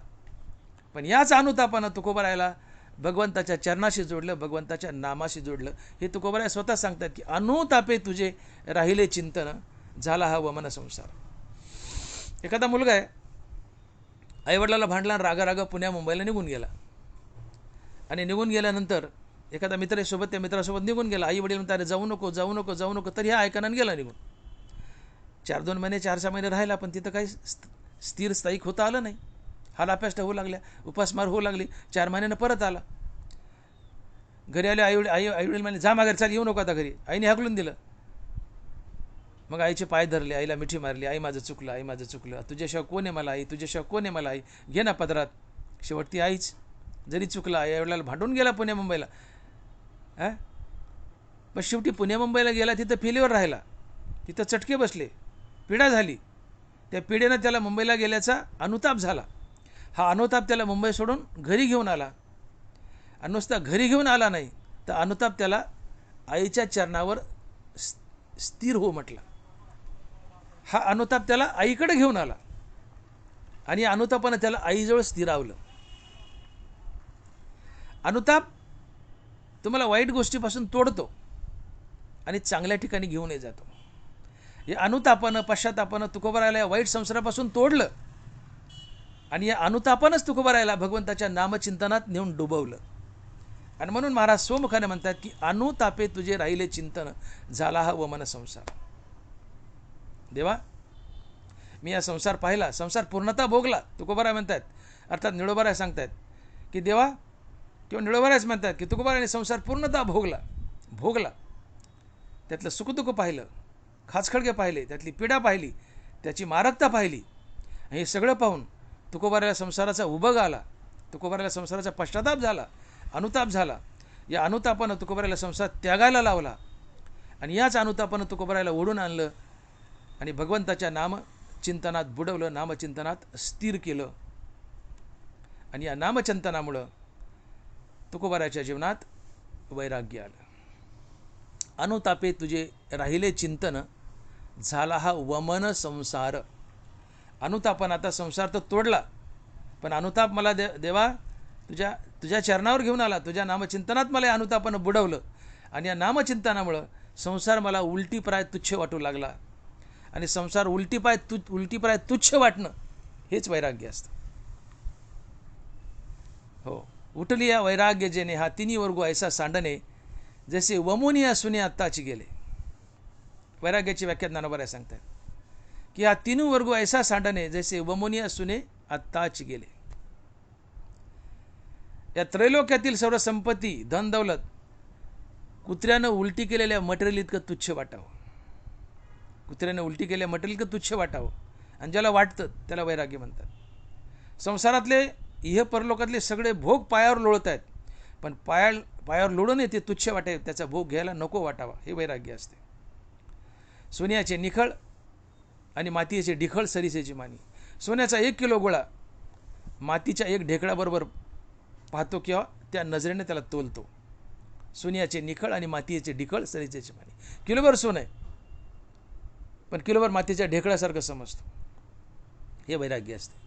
पण याच अनुतापानं तुकोबारायला भगवंताच्या चरणाशी जोडलं, भगवंताच्या नामाशी जोडलं. हे तुकोबाराय स्वतः सांगतात की अनुतापे तुझे राहिले चिंतन, झाला हा वमन संसार. एखादा मुलगा आहे, आईवडिलाला भांडला, रागा पुण्या मुंबईला निघून गेला. आणि निघून गेल्यानंतर एखादा मित्र सोबत, त्या मित्रासोबत निघून गेला. आई वडील म्हणतात, जाऊ नको, तरी हा ऐकानं गेला निघून. 4-2 महिने, 4-6 महिने राहिला, पण तिथं काही स्थिर स्थायिक होता आलं नाही. हालापेष्टा होऊ लागल्या, उपासमार होऊ लागली. 4 महिन्यानं परत आला. घरी आले, आई वडील म्हणे, जा माघारी, चाल, येऊ नको आता घरी. आईने हाकलून दिलं. मग आईचे पाय धरले, आईला मिठी मारली, आई माझं चुकलं, तुझ्याशिवाय कोण आहे मला आई, तुझ्याशिवाय कोण आहे मला आई, घे ना पदरात. शेवट ती आईच. जरी चुकला, आई वडिलाला भांडून गेला पुण्या मुंबईला, पण शेवटी पुण्या मुंबईला गेला, तिथं फेलीवर राहिला, तिथं चटके बसले, पीडा झाली. त्या पिढीनं त्याला मुंबईला गेल्याचा अनुताप झाला. हा अनुताप त्याला मुंबई सोडून घरी घेऊन आला. आणि नुसता घरी घेऊन आला नाही, तर अनुताप त्याला आईच्या चरणावर स्थिर हो म्हटला. हा अनुताप त्याला आईकडे घेऊन आला, आणि अनुतापानं त्याला आईजवळ स्थिरावलं. अनुताप तुम्हाला वाईट गोष्टीपासून तोडतो आणि चांगल्या ठिकाणी घेऊन जातो. या अनुतापानं, पश्चातापानं तुकोबारायला या वाईट संसारापासून तोडलं, आणि या अनुतापानंच तुकोबारायला भगवंताच्या नामचिंतनात नेऊन डुबवलं. आणि म्हणून महाराज स्वमुखाने म्हणतात की अनुतापे तुझे राहिले चिंतन, झाला हा वमन संसार. देवा, मी हा संसार पाहिला, संसार पूर्णतः भोगला. तुकोबाराय म्हणतात, अर्थात निळोबाराय सांगतात की देवा, किंवा निळोबारायच म्हणतात की तुकोबारायने संसार पूर्णतः भोगला. त्यातलं सुखदुःख पाहिलं, खाचखळगे पाहिले, त्यातली पीडा पाहिली, त्याची मारकता पाहिली. हे सगळं पाहून तुकोबारायला संसाराचा उभग आला, तुकोबारायला संसाराचा पश्चाताप झाला, अनुताप झाला. या अनुतापानं तुकोबारायला संसार त्यागायला लावला, आणि याच अनुतापानं तुकोबारायला ओढून आणलं आणि भगवंताच्या नामचिंतनात बुडवलं, नामचिंतनात स्थिर केलं. आणि या नामचिंतनामुळं तुकोबारायच्या जीवनात वैराग्य आलं. अनुतापे तुझे राहिले चिंतन, झाला हा वमन संसार. अनुतापानं आता संसार तर तोडला, पण अनुताप मला देवा तुझ्या चरणावर घेऊन आला, तुझ्या नामचिंतनात मला या अनुतापानं बुडवलं. आणि या नामचिंतनामुळं संसार मला उलटीप्राय तुच्छ वाटू लागला. आणि संसार उलटीप्राय तुच्छ वाटणं हेच वैराग्य असतं. हो, उठली या वैराग्य जेने, हा तिन्ही वर्गो ऐसा सांडणे, जसे वमुनिया सुने आत्ताची गेले. वैराग्याची व्याख्या ज्ञानोबाराय सांगतात की हा तीनू वर्गो ऐसा सांडणे, जसे वमुनिया सुने आत्ताची गेले. या त्रैलोक्यातील सर्व संपत्ती, धन दौलत कुत्र्यानं उलटी केलेल्या मटेरियल इतकं तुच्छ वाटावं. कुत्र्यानं उलटी केलेल्या मटेरियल इतकं तुच्छ वाटावं, आणि ज्याला वाटतं त्याला वैराग्य म्हणतात. संसारातले इह परलोकातले सगळे भोग पायावर लोळत आहेत, पण पायावर लोळून ते तुच्छ वाटे, त्याचा भोग घ्यायला नको वाटावा, हे वैराग्य असते. सोन्याचे निखळ आणि मातीचे ढिखळ सरिसेची मानी. सोन्याचा 1 किलो गोळा मातीच्या 1 ढेकळाबरोबर पाहतो किंवा त्या नजरेने त्याला तोलतो. सोन्याचे निखळ आणि मातीचे ढिखळ सरिसेची मानी. किलोभर सोनं आहे पण किलोभर मातीच्या ढेकळासारखं समजतो. हे वैराग्य असते.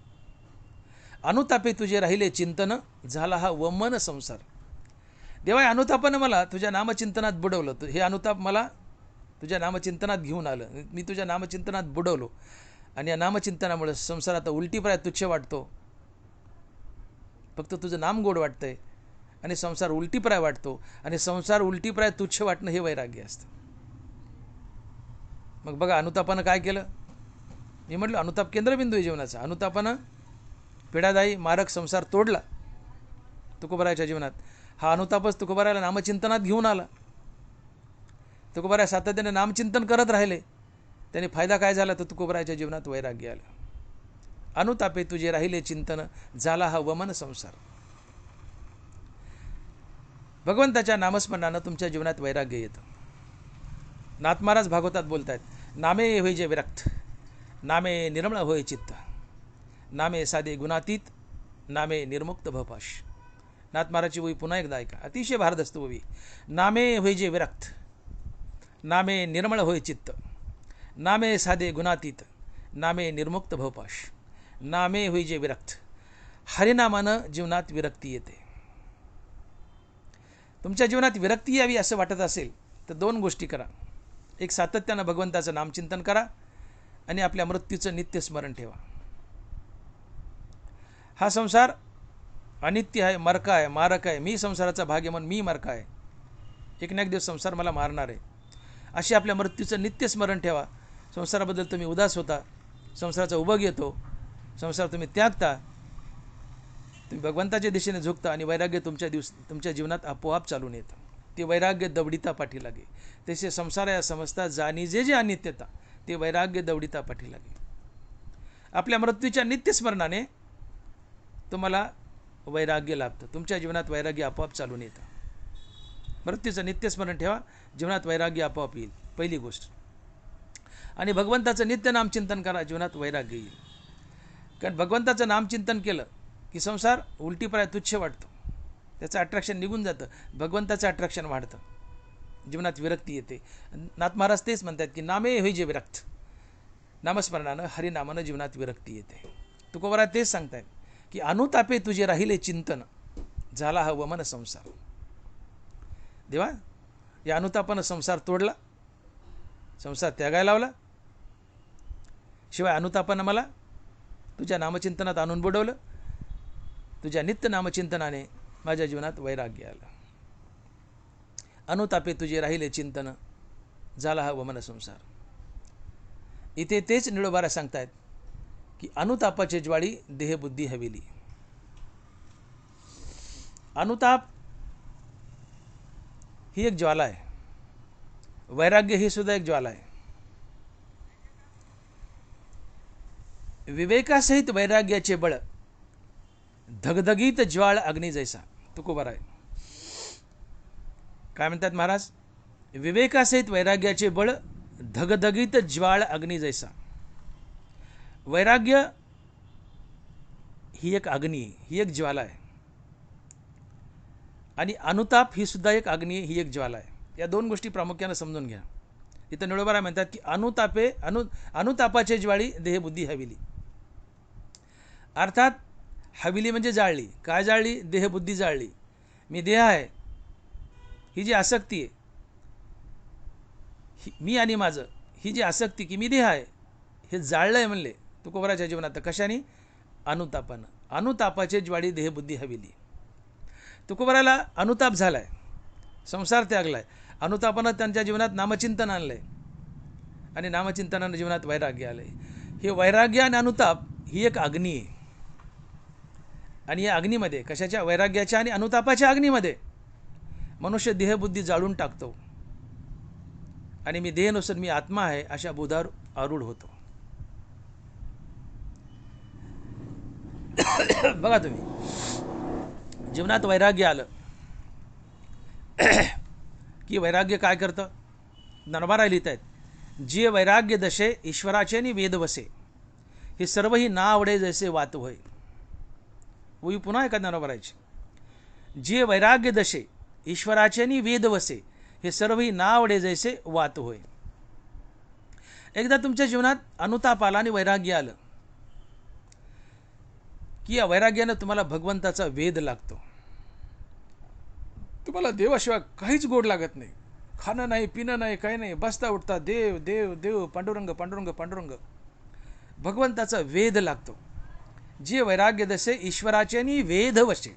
अनुतापे तुझे राहिले चिंतन, झाला हा वमन संसार. देवा अनुतापानं मला तुझ्या नामचिंतनात बुडवलं. हे अनुताप मला तुझ्या नामचिंतनात घेऊन आलं. मी तुझ्या नामचिंतनात बुडवलो आणि या नामचिंतनामुळे संसार आता उलटीप्राय तुच्छ वाटतो. फक्त तुझं नाम गोड वाटतंय आणि संसार उलटीप्राय वाटतो. आणि संसार उलटीप्राय तुच्छ वाटणं हे वैराग्य असतं. मग बघा अनुतापानं काय केलं. मी म्हटलं अनुताप केंद्रबिंदू आहे जीवनाचा. अनुतापानं पीडादायी मारक संसार तोडला तुकोबाराच्या जीवनात. हा अनुतापच तुकोबाराला नामचिंतनात घेऊन आला. तुकोबारा सातत्याने नामचिंतन करत राहिले. त्याने फायदा काय झाला तर तुकोबाराच्या जीवनात वैराग्य आलं. अनुतापे तुझे राहिले चिंतन, झाला हा वमन संसार. भगवंताच्या नामस्मरणानं तुमच्या जीवनात वैराग्य येतं. नाथ महाराज भागवतात बोलतायत, नामे होय जे विरक्त, नामे निर्मळ होय चित्त, नामे साधे गुणातीत, नामे निर्मुक्त भवपाश. नाथ महाराजची वही पुन्हा एकदा ऐका, अतिशय भारदस्त वही. नामे होय जे विरक्त, नामे निर्मळ होय चित्त, नामे साधे गुणातीत, नामे निर्मुक्त भवपाश. नामे होय जे विरक्त. हरिनामानं जीवनात विरक्ती येते. तुमच्या जीवनात विरक्ती यावी असं वाटत असेल तर 2 गोष्टी करा. एक, सातत्यानं भगवंताचं नामचिंतन करा आणि आपल्या मृत्यूचं नित्य स्मरण ठेवा. हा संसार अनित्य आहे, मरका आहे, मारक आहे. मी संसाराचा भाग आहे म्हणून मी मरका आहे. एक ना एक दिवस संसार मला मारणार आहे. अशी आपल्या मृत्यूचं नित्य स्मरण ठेवा. संसाराबद्दल तुम्ही उदास होता, संसाराचा उबग येतो, संसार तुम्ही त्यागता, तुम्ही भगवंताच्या दिशेने झुकता आणि वैराग्य तुमच्या जीवनात आपोआप चालून येतं. ते वैराग्य दवडिता पाठी लागे. तसे संसार या समजता जाणी जे अनित्यता ते वैराग्य दवडिता पाठी लागे. आपल्या मृत्यूच्या नित्यस्मरणाने तुम्हाला वैराग्य लाभतं. तुमच्या जीवनात वैराग्य आपोआप चालून येतं. मृत्यूचं नित्यस्मरण ठेवा, जीवनात वैराग्य आपोआप येईल. पहिली गोष्ट. आणि भगवंताचं नित्य नामचिंतन करा, जीवनात वैराग्य येईल. कारण भगवंताचं नामचिंतन केलं की संसार उलटीप्राय तुच्छ वाटतो. त्याचं अट्रॅक्शन निघून जातं, भगवंताचं अट्रॅक्शन वाढतं, जीवनात विरक्ती येते. नाथ महाराज तेच म्हणतात की नामे होय जे विरक्त. नामस्मरणानं हरिनामानं जीवनात विरक्ती येते. तुकोबारा तेच सांगतायत की अनुतापे तुझे राहिले चिंतन, झाला हा वमन संसार. देवा या अनुतापानं संसार तोडला, संसार त्यागायला लावला. शिवाय अनुतापानं मला तुझ्या नामचिंतनात आणून बुडवलं. तुझ्या नित्य नामचिंतनाने माझ्या जीवनात वैराग्य आलं. अनुतापे तुझे राहिले चिंतन, झाला हा वमन संसार. इथे तेच निळोबारा सांगतायत की अनुतापाचे ज्वाळी देहबुद्धी हवेली. अनुताप ही एक ज्वाला आहे. वैराग्य ही सुद्धा एक ज्वाला आहे. विवेकासहित वैराग्याचे बळ धगधगीत ज्वाळ अग्नी जैसा. तुकोबारा आहे. काय म्हणतात महाराज? विवेकासहित वैराग्याचे बळ धगधगीत ज्वाळ अग्नी जैसा. वैराग्य ही एक अग्नी, ही एक ज्वाला आहे. आणि अनुताप ही सुद्धा एक अग्नी, ही एक ज्वाला आहे. या 2 गोष्टी प्रामुख्याने समजून घ्या. इथं निळोबारा म्हणतात की अनुतापाचे ज्वाळी देहबुद्धी हवेली. अर्थात हवेली म्हणजे जाळली. काय जाळली? देहबुद्धी जाळली. मी देह आहे, ही जी आसक्ती आहे, मी आणि माझं, ही जी आसक्ती की मी देह आहे, हे जाळलं आहे म्हणले तुकोबाराच्या जीवनात. कशाने? अनुतापानं. अनुतापाचे ज्वाळी देहबुद्धी हवेली. तुकोबाराला अनुताप झालाय, संसार त्यागलाय. अनुतापानं त्यांच्या जीवनात नामचिंतन आणलंय आणि नामचिंतनानं जीवनात वैराग्य आलंय. हे वैराग्य आणि अनुताप ही एक अग्नी आहे. आणि या अग्नीमध्ये, कशाच्या? वैराग्याच्या आणि अनुतापाच्या अग्नीमध्ये मनुष्य देहबुद्धी जाळून टाकतो आणि मी देह नसून मी आत्मा आहे अशा बोधावर आरूढ होतो. बघा तुम्ही, जीवनात वैराग्य आलं की वैराग्य काय करतं? नरबारा लिहित आहेत, जिय वैराग्य दशे ईश्वराचे नि वेद वसे, हे सर्वही ना आवडे जैसे वात होय. ओवी पुन्हा एखाद्या बरायची. जिय वैराग्य दशे ईश्वराचे नि वेद वसे, हे सर्वही ना आवडे जैसे वात होय. एकदा तुमच्या जीवनात अनुताप आला आणि वैराग्य आलं की या वैराग्यानं तुम्हाला भगवंताचा वेध लागतो. तुम्हाला देवाशिवाय काहीच गोड लागत नाही. खाणं नाही, पिणं नाही, काही नाही, बसता उठता देव देव देव, पांडुरंग पांडुरंग पांडुरंग. भगवंताचा वेध लागतो. जे वैराग्य दसे ईश्वराचे नि वेध वशे,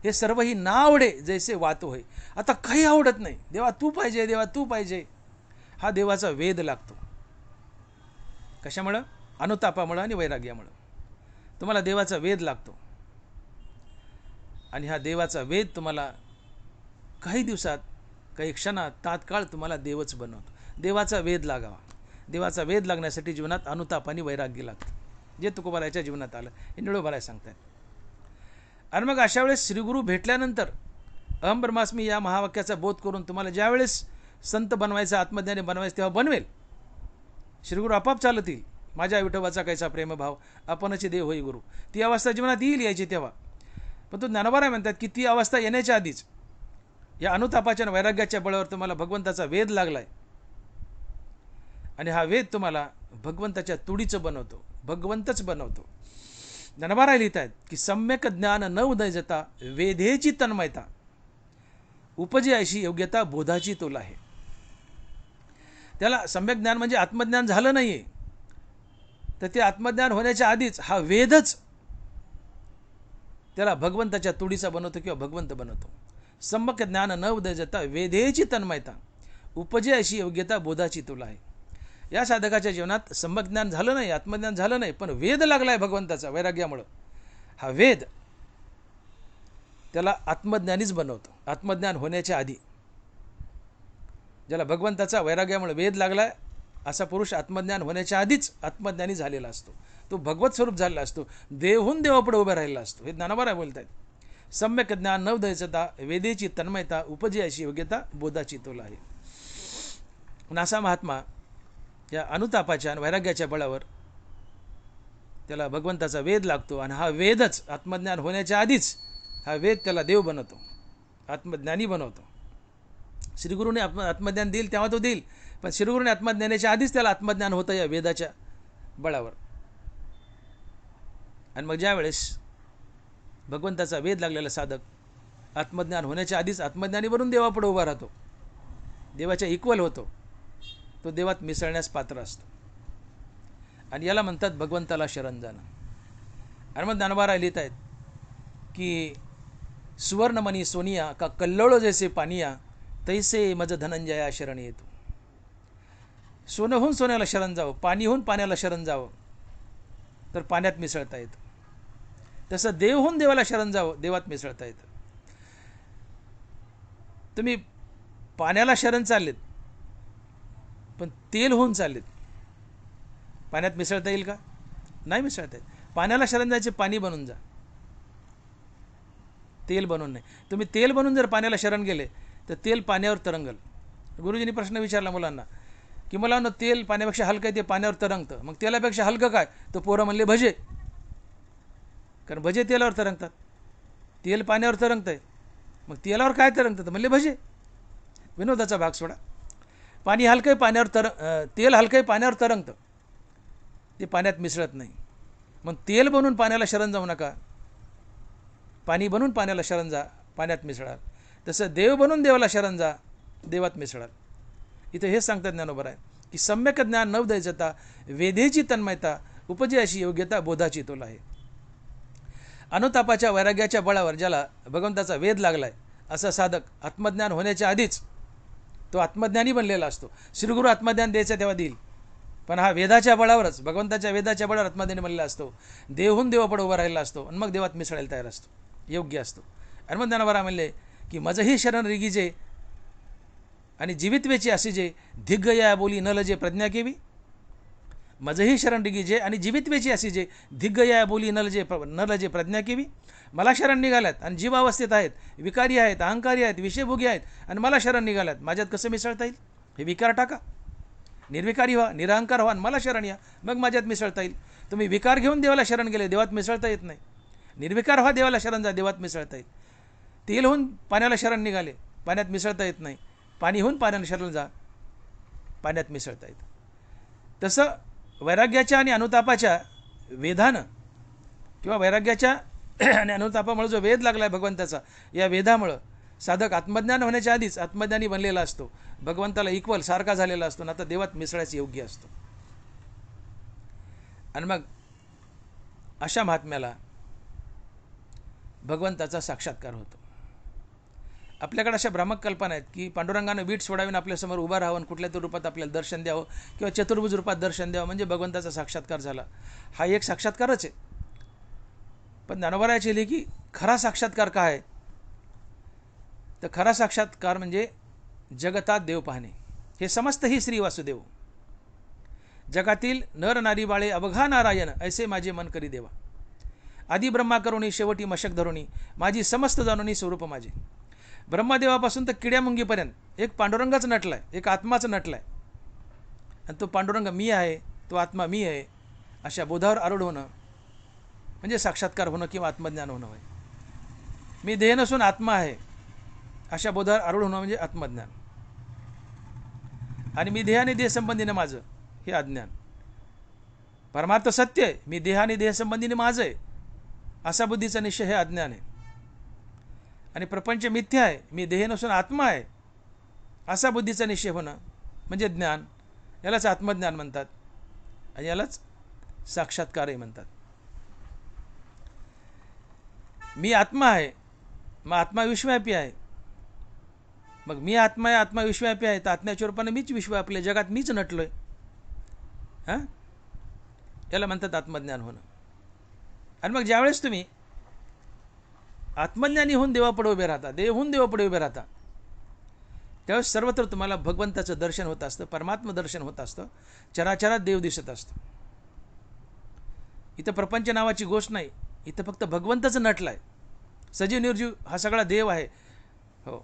हे सर्व ही ना आवडे जैसे वात होय. आता काही आवडत नाही. देवा तू पाहिजे, देवा तू पाहिजे. हा देवाचा वेध लागतो. कशामुळं? अनुतापामुळं आणि वैराग्यामुळं तुम्हाला देवाचा वेध लागतो. आणि हा देवाचा वेध तुम्हाला काही दिवसात, काही क्षणात, तात्काळ तुम्हाला देवच बनवतो. देवाचा वेध लागावा. देवाचा वेध लागण्यासाठी जीवनात अनुताप आणि वैराग्य लागतं. जे तुकोबाराच्या जीवनात आलं हे निळोबाराय सांगतात. आणि मग अशा वेळेस श्रीगुरू भेटल्यानंतर अहम ब्रह्मास्मी या महावाक्याचा बोध करून तुम्हाला ज्या वेळेस संत बनवायचं, आत्मज्ञानी बनवायचं तेव्हा बनवेल. श्रीगुरू आपाप चालतील. माझ्या विठोबाचा कैसा प्रेमभाव, आपणचे देव होई गुरु. ती अवस्था जीवनात येईल यायची तेव्हा. पण तो ज्ञानोबाराय म्हणतात की ती अवस्था येण्याच्या आधीच या अनुतापाच्या आणि वैराग्याच्या बळावर तुम्हाला भगवंताचा वेध लागलाय. आणि हा वेध तुम्हाला भगवंताच्या तुडीचं बनवतो, भगवंतच बनवतो. ज्ञानोबाराय लिहित आहेत की सम्यक ज्ञान न उदयजता वेधेची तन्मयता, उपजे अशी योग्यता बोधाची तोल आहे. त्याला सम्यक ज्ञान म्हणजे आत्मज्ञान झालं नाहीये, तर ते आत्मज्ञान होण्याच्या आधीच हा वेधच त्याला भगवंताच्या तुडीचा बनवतो किंवा भगवंत बनवतो. सम्यक ज्ञान न उदयजता वेधेची तन्मयता, उपजे अशी योग्यता बोधाची तोल आहे. या साधकाच्या जीवनात सम्यक ज्ञान झालं नाही, आत्मज्ञान झालं नाही, पण वेध लागलाय भगवंताचा वैराग्यामुळं. हा वेध त्याला आत्मज्ञानीच बनवतो. आत्मज्ञान होण्याच्या आधी ज्याला भगवंताचा वैराग्यामुळे वेध लागलाय असा पुरुष आत्मज्ञान होण्याच्या आधीच आत्मज्ञानी झालेला असतो. तो भगवत स्वरूप झालेला असतो. देवहून देवापुढे उभा राहिलेला असतो. हे ज्ञानोबाराय बोलत आहेत. सम्यक ज्ञान न उदयजता वेदेची तन्मयता, उपजे अशी योग्यता बोधाची तोल आहे. असा महात्मा या अनुतापाच्या आणि वैराग्याच्या बळावर त्याला भगवंताचा वेध लागतो. आणि हा वेधच आत्मज्ञान होण्याच्या आधीच हा वेध त्याला देव बनवतो, आत्मज्ञानी बनवतो. श्रीगुरूने आत्मज्ञान देईल तेव्हा तो देईल, पण श्रीगुरूने आत्मज्ञानाच्या आधीच त्याला आत्मज्ञान होतं या वेदाच्या बळावर. आणि मग ज्या वेळेस भगवंताचा वेध लागलेला साधक आत्मज्ञान होण्याच्या आधीच आत्मज्ञानी बनून देवापुढे उभा राहतो, देवाच्या इक्वल होतो, तो देवात मिसळण्यास पात्र असतो. आणि याला म्हणतात भगवंताला शरण जाणं. आणि मग ज्ञानोबाराय लिहित आहेत की सुवर्णमणी सोनिया का कल्लोळ जैसे पानिया, तैसे मज धनंजया शरण येतो. सोनं सोन्याला शरण जावं, पाणी पाण्याला शरण जावं तर पाण्यात मिसळता येतं. तसं देवहून देवाला शरण जावं, देवात मिसळता येतं. तुम्ही पाण्याला शरण चाललेत पण तेल होऊन चाललेत, पाण्यात मिसळता येईल का? नाही मिसळता येत. पाण्याला शरण जायचे, पाणी बनून जा, तेल बनून नाही. तुम्ही तेल बनून जर पाण्याला शरण गेले तर तेल पाण्यावर तरंगल. गुरुजींनी प्रश्न विचारला मुलांना की मुलांना तेल पाण्यापेक्षा हलकं आहे, ते पाण्यावर तरंगतं, मग तेलापेक्षा हलकं काय? तर पोरं म्हणले भजे. कारण भजे तेलावर तरंगतात, तेल पाण्यावर तरंगतंय, मग तेलावर काय तरंगतं? तर म्हणले भजे. विनोदाचा भाग सोडा. पाणी हलकं पाण्यावर तेल हलकं पाण्यावर तरंगतं, ते पाण्यात मिसळत नाही. मग तेल बनून पाण्याला शरण जाऊ नका, पाणी बनून पाण्याला शरण जा, पाण्यात मिसळाल. तसं देव बनून देवाला शरण जा, देवात मिसळाल. इथं हे सांगतात ज्ञानोबाराय की सम्यक ज्ञान न उदयजता वेधेची तन्मयता, उपजे अशी योग्यता बोधाची तोल आहे. अनुतापाच्या वैराग्याच्या बळावर ज्याला भगवंताचा वेध लागलाय असा साधक आत्मज्ञान होण्याच्या आधीच तो आत्मज्ञानी बनलेला असतो. श्रीगुरू आत्मज्ञान द्यायचं तेव्हा देईल, पण हा वेदाच्या बळावरच, भगवंताच्या वेदाच्या बळावर आत्मज्ञानी बनलेला असतो. देवहून देवापुढे उभा राहिला असतो आणि मग देवात मिसळायला तयार असतो, योग्य असतो. आणि मग ज्ञानोबाराय म्हणले की मजही शरण रिगीजे आणि जीवित वेची असिजे, धिग्ग या बोली न लजे प्रज्ञा केवी. मजही शरण रिगीजे आणि जीवित वेची असिजे, धिग्ग या बोली न लजे प्रज्ञा केवी. मला शरण निघाल्यात आणि जीवावस्थेत आहेत, विकारी आहेत, अहंकारी आहेत, विषयभोगी आहेत आणि मला शरण निघाल्यात, माझ्यात कसं मिसळता येईल? हे विकार टाका. निर्विकारी व्हा, निरहंकार व्हा, मला शरण या, मग माझ्यात मिसळता येईल. तुम्ही विकार घेऊन देवाला शरण गेले, देवात मिसळता येत नाही. निर्विकार व्हा, देवाला शरण जा, देवात मिसळता येईल. तेल होऊन पाण्याला शरण निघाले, पाण्यात मिसळता येत नाही. पाणी होऊन पाण्याला शरण जा, पाण्यात मिसळता येतं. तसं वैराग्याच्या आणि अनुतापाच्या वेधानं किंवा वैराग्याच्या आणि अनुतापामुळे जो वेध लागला आहे भगवंताचा, या वेधामुळं साधक आत्मज्ञान होण्याच्या आधीच आत्मज्ञानी बनलेला असतो, भगवंताला इक्वल सारखा झालेला असतो, ना तर देवात मिसळायचं योग्य असतो. आणि मग अशा महात्म्याला भगवंताचा साक्षात्कार होतो. आपल्याकडे अशा भ्रामक कल्पना आहेत की पांडुरंगानं वीट सोडावीन आपल्यासमोर उभा राहावं, कुठल्या तरी रूपात आपल्याला दर्शन द्यावं किंवा चतुर्भुज रूपात दर्शन द्यावं म्हणजे भगवंताचा साक्षात्कार झाला. हा एक साक्षात्कारच आहे. पण ज्ञानोबरायाची लिही की खरा साक्षात्कार काय आहे, तर खरा साक्षात्कार म्हणजे जगतात देव पाहणे. हे समस्त ही श्री वासुदेव, जगातील नर नारी बाळे अवघा नारायण, ऐसे माझे मन करी देवा. आधी ब्रह्मा करुणी शेवटी मशक धरुणी, माझी समस्त जाणुनी स्वरूप माझे. ब्रह्मदेवापासून तर किड्यामुंगीपर्यंत एक पांडुरंगाच नटलाय, एक आत्माच नटलाय. आणि तो पांडुरंग मी आहे, तो आत्मा मी आहे, अशा बोधावर आरूढ होणं म्हणजे साक्षात्कार होणं किंवा आत्मज्ञान होणं आहे. मी देह नसून आत्मा आहे, अशा बोधावर आरूढ होणं म्हणजे आत्मज्ञान. आणि मी देह आणि देहसंबंधीनं माझं हे अज्ञान. परमार्थ सत्य आहे, मी देह आणि देहसंबंधीने माझं आहे, असा बुद्धीचा निश्चय हे अज्ञान आहे. आणि प्रपंच मिथ्या आहे, मी देह नसून आत्मा आहे, असा बुद्धीचा निश्चय होणं म्हणजे ज्ञान. यालाच आत्मज्ञान म्हणतात आणि यालाच साक्षात्कारही म्हणतात. मी आत्मा आहे, मग आत्मा विश्वव्यापी आहे. मग मी आत्मा आहे, आत्मा विश्वव्यापी आहे, तर आत्म्याच्या रूपाने मीच विश्वव्यापी आहे, जगात मीच नटलोय. हां, याला म्हणतात आत्मज्ञान होणं. आणि मग ज्यावेळेस तुम्ही आत्मज्ञानी होऊन देवापुढे उभे राहता, देव होऊन देवापुढे उभे राहता, त्यावेळेस सर्वत्र तुम्हाला भगवंताचं दर्शन होत असतं, परमात्म दर्शन होत असतं, चराचरात देव दिसत असतो. इथं प्रपंच नावाची गोष्ट नाही, इथं फक्त भगवंतच नटलाय. सजीव निर्जीव हा सगळा देव आहे. हो,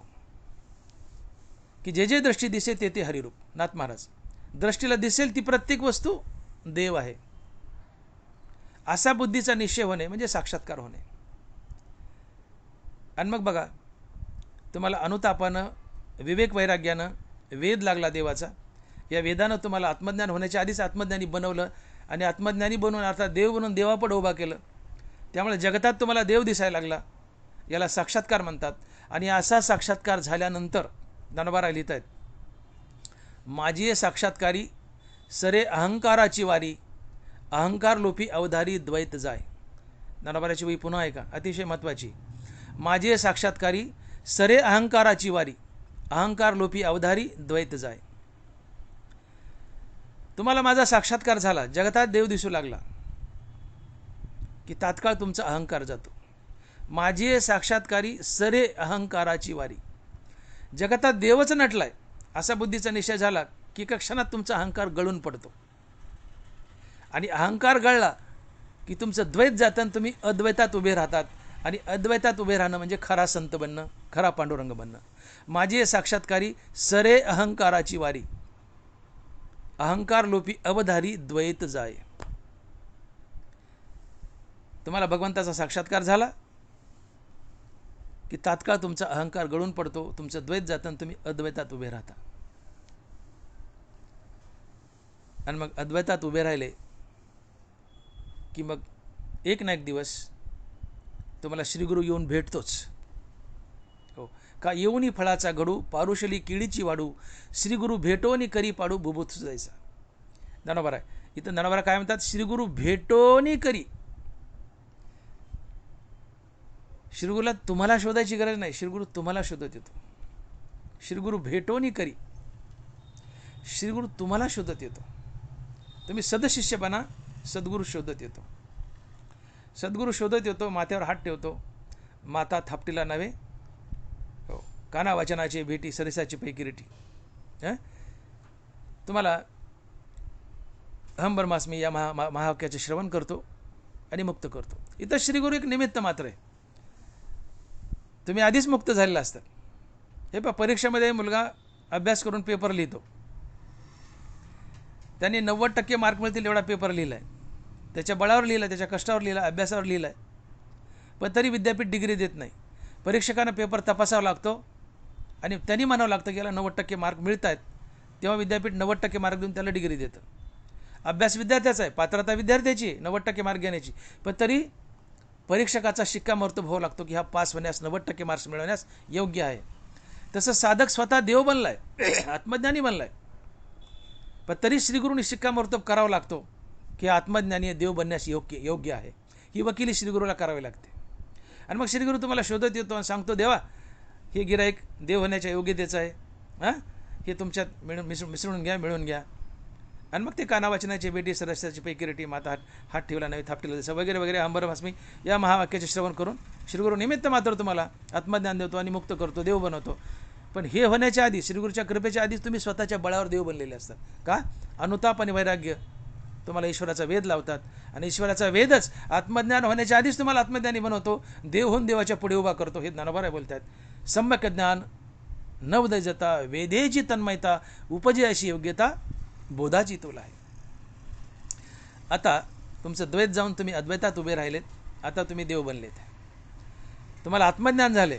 की जे जे दृष्टी दिसे ते ते हरिरूप. नाथ महाराज, दृष्टीला दिसेल ती प्रत्येक वस्तू देव आहे, असा बुद्धीचा निश्चय होणे म्हणजे साक्षात्कार होणे. आणि मग बघा, तुम्हाला अनुतापानं, विवेक वैराग्यानं वेध लागला देवाचा. या वेदानं तुम्हाला आत्मज्ञान होण्याच्या आधीच आत्मज्ञानी बनवलं आणि आत्मज्ञानी बनवून अर्थात देव बनवून देवापुढे उभा केलं. त्यामुळे जगतात तुम्हाला देव दिसायला लागला, याला साक्षात्कार म्हणतात. आणि असा साक्षात्कार झाल्यानंतर ज्ञानोबा लिहित आहेत, माझी साक्षात्कारी सरे अहंकाराची वारी, अहंकार लोपी अवधारी द्वैत जाय. ज्ञानोबाची वही पुन्हा ऐका, अतिशय महत्त्वाची. माझे साक्षात्कारी सरे अहंकाराची वारी, अहंकार लोपी अवधारी द्वैत जाय. तुम्हाला माझा साक्षात्कार झाला, जगतात देव दिसू लागला की तात्काळ तुमचा अहंकार जातो. माझी साक्षात्कारी सरे अहंकाराची वारी, जगतात देवच नटलाय असा बुद्धीचा निश्चय झाला की एका क्षणात तुमचा अहंकार गळून पडतो. आणि अहंकार गळला की तुमचं द्वैत जातं आणि तुम्ही अद्वैतात उभे राहतात. आणि अद्वैतात उभे राहणं म्हणजे खरा संत बनणं, खरा पांडुरंग बनणं. माझी साक्षात्कारी सरे अहंकाराची वारी, अहंकार लोपी अवधारी द्वैत जाय. तुम्हाला भगवंताचा साक्षात्कार झाला की तात्काळ तुमचा अहंकार गळून पडतो, तुमचं द्वैत जातं आणि तुम्ही अद्वैतात उभे राहता. आणि मग अद्वैतात उभे राहिले की मग एक ना एक दिवस तुम्हाला श्रीगुरू येऊन भेटतोच. हो, का येऊनी फळाचा घडू, पारुशली केळीची वाढू, श्रीगुरू भेटोनी करी पाडू बुबुत जायचा. ज्ञानोबा आहे इथं. ज्ञानोबा काय म्हणतात, श्रीगुरू भेटोनी करी. श्रीगुरूला तुम्हाला शोधायची गरज नाही, श्रीगुरू तुम्हाला शोधत येतो. श्रीगुरू भेटोनी करी, श्रीगुरू तुम्हाला शोधत येतो. तुम्ही सदशिष्य बना, सद्गुरू शोधत येतो. सद्गुरू शोधत येतो, माथ्यावर हात ठेवतो, माता थापटीला नव्हे. हो, काना वाचनाची भेटी, सरिसाची पैकी रेटी. तुम्हाला अहम ब्रह्मास्मी या महावाक्याचे श्रवण करतो आणि मुक्त करतो. इथं श्रीगुरू एक निमित्त मात्र आहे. तुम्ही आधीच मुक्त झालेला असतात. हे परीक्षेमध्ये मुलगा अभ्यास करून पेपर लिहितो, त्यांनी 90% मार्क मिळतील एवढा पेपर लिहिला आहे, त्याच्या बळावर लिहिला आहे, त्याच्या कष्टावर लिहिला, अभ्यासावर लिहिला आहे, पण तरी विद्यापीठ डिग्री देत नाही. परीक्षकांना पेपर तपासावा लागतो आणि त्यांनी म्हणावं लागतं की याला 90% मार्क मिळत आहेत, तेव्हा विद्यापीठ 90% मार्क देऊन त्याला डिग्री देतं. अभ्यास विद्यार्थ्याचा आहे, पात्रता विद्यार्थ्याची 90% मार्क घेण्याची, पण तरी परीक्षकाचा शिक्कामोर्तब व्हावा लागतो की हा पास होण्यास 90% मार्क्स मिळवण्यास योग्य आहे. तसं साधक स्वतः देव बनला आहे, आत्मज्ञानी बनला आहे, पण तरी श्रीगुरूंनी शिक्कामोर्तब करावा लागतो की आत्मज्ञानी देव बनण्यास योग्य आहे. ही वकिली श्रीगुरूला करावी लागते. आणि मग श्रीगुरू तुम्हाला शोधत येतो आणि सांगतो, देवा हे गिराईक देव होण्याच्या योग्यतेचं आहे, हां हे तुमच्यात मिसळून घ्या, मिळून घ्या. आणि मग ते काना वाचनाचे बेटी सरस्याची पैकी रेटी माता हात ठेवला नाही थाप ठेवला जसं वगैरे वगैरे अंबर भास्मी या महावाक्याचे श्रवण करून श्रीगुरू निमित्त मात्र तुम्हाला आत्मज्ञान देतो आणि मुक्त करतो, देव बनवतो. पण हे होण्याच्या आधी, श्रीगुरूच्या कृपेच्या आधीच तुम्ही स्वतःच्या बळावर देव बनलेले असतात. का? अनुताप आणि वैराग्य तुम्हाला ईश्वराचा वेध लावतात आणि ईश्वराचा वेदच आत्मज्ञान होण्याच्या आधीच तुम्हाला आत्मज्ञानी बनवतो, देव होऊन देवाच्या पुढे उभा करतो. हे ज्ञानोबा बोलतात. सम्यक ज्ञान नवदैजता वेदेची तन्मयता उपजे अशी योग्यता बोधाची तुला आहे. आता तुमचं द्वैत जाऊन तुम्ही अद्वैतात उभे राहिलेत, आता तुम्ही देव बनलेत, तुम्हाला आत्मज्ञान झाले,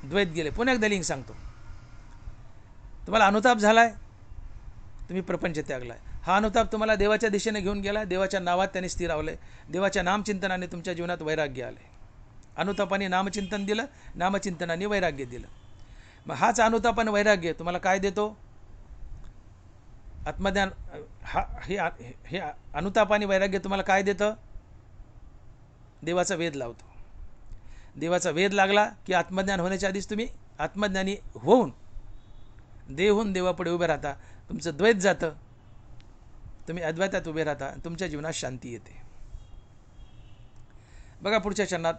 द्वैत गेले. पुन्हा एकदा लिंग सांगतो, तुम्हाला अनुताप झालाय, तुम्ही प्रपंच त्यागलाय. हा अनुताप तुम्हाला देवाच्या दिशेने घेऊन गेला, देवाच्या नावात त्याने स्थिरावले, देवाच्या नामचिंतनाने तुमच्या जीवनात वैराग्य आले. अनुतापाने नामचिंतन दिलं, नामचिंतनाने वैराग्य दिलं. मग हाच अनुताप आणि वैराग्य तुम्हाला काय देतो? आत्मज्ञान. हे अनुताप आणि वैराग्य तुम्हाला काय देतं? देवाचा वेध लावतो. देवाचा वेध लागला की आत्मज्ञान होण्याच्या आधीच तुम्ही आत्मज्ञानी होऊन देव होऊन देवापुढे उभे राहता. तुमचं द्वैत जातं, तुम्ही अद्वैतात उभे राहता, तुमच्या जीवनात शांती येते. बघा पुढच्या चरणात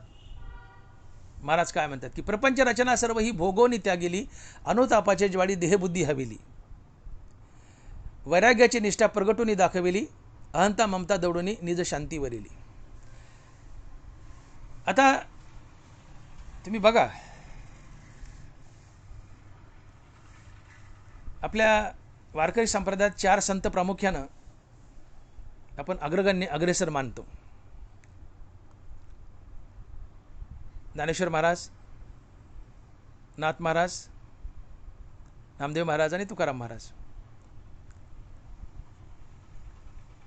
महाराज काय म्हणतात की प्रपंच रचना सर्व ही भोगोनी त्यागेली, अनुतापाचे ज्वाळी देहबुद्धी हवेली, वैराग्याची निष्ठा प्रगटूनी दाखविली, अहंता ममता दौडूनी निज शांती वरिली. आता तुम्ही बघा, आपल्या वारकरी संप्रदायात 4 संत प्रामुख्यानं आपण अग्रगण्य अग्रेसर मानतो. ज्ञानेश्वर महाराज, नाथ महाराज, नामदेव महाराज आणि तुकाराम महाराज.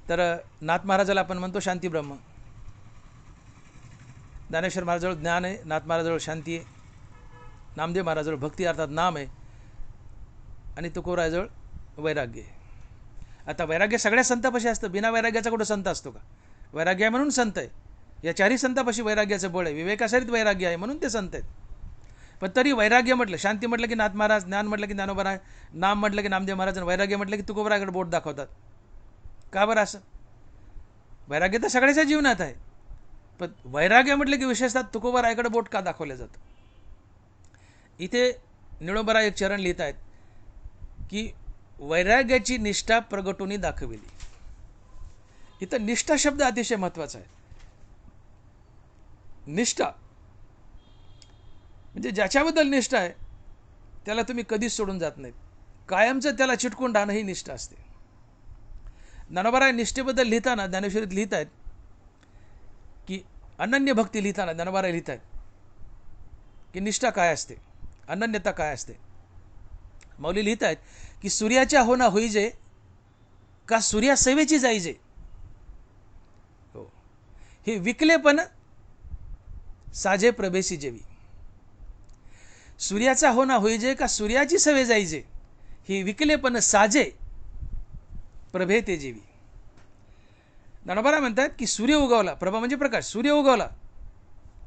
तर नाथ महाराजाला आपण म्हणतो शांती ब्रह्म. ज्ञानेश्वर महाराजाजवळ ज्ञान आहे, नाथ महाराजाजवळ शांती आहे, नामदेव महाराजाजवळ भक्ती अर्थात नाम आहे, आणि तुकोबराजवळ वैराग्य आहे. आता वैराग्य सगळ्या संतापाशी असतं, बिना वैराग्याचा कुठं संत असतो का? वैराग्य म्हणून संत आहे. या 4ही संतापाशी वैराग्याचं बळ आहे, विवेकासहित वैराग्य आहे म्हणून ते संत आहेत. पण तरी वैराग्य म्हटलं, शांती म्हटलं की नाथ महाराज, ज्ञान म्हटलं की ज्ञानोबा, नाम म्हटलं की नामदेव महाराज, आणि वैराग्य म्हटलं की तुकोबराकडे बोट दाखवतात. का बरं असं? वैराग्य तर सगळ्याच्या जीवनात आहे, पण वैराग्य म्हटलं की विशेषतः तुकोबराकडे बोट का दाखवलं जातं? इथे निळोबरा एक चरण लिहित आहेत की वैराग्याची निष्ठा प्रगटूनी दाखविली. इथं निष्ठा शब्द अतिशय महत्त्वाचा आहे. निष्ठा म्हणजे ज्याच्याबद्दल निष्ठा आहे त्याला तुम्ही कधीच सोडून जात नाहीत, कायमचं त्याला चिटकून राहणं ही निष्ठा असते. ज्ञानोबा निष्ठेबद्दल लिहिताना ज्ञानेश्वरीत लिहित आहेत की अनन्य भक्ती लिहिताना ज्ञानोबा लिहित आहेत की निष्ठा काय असते, अनन्यता काय असते. मौली लिहित आहेत की सूर्याच्या होना होईजे का सूर्या सेवेची जाईजे, हो हे विकलेपण साजे प्रभेसी जेवी. सूर्याचा होना होईजे का सूर्याची सवे जाईजे, ही विकलेपण साजे प्रभे ते जेवी. ज्ञानोबा म्हणतात की सूर्य उगवला, प्रभा म्हणजे प्रकाश, सूर्य उगवला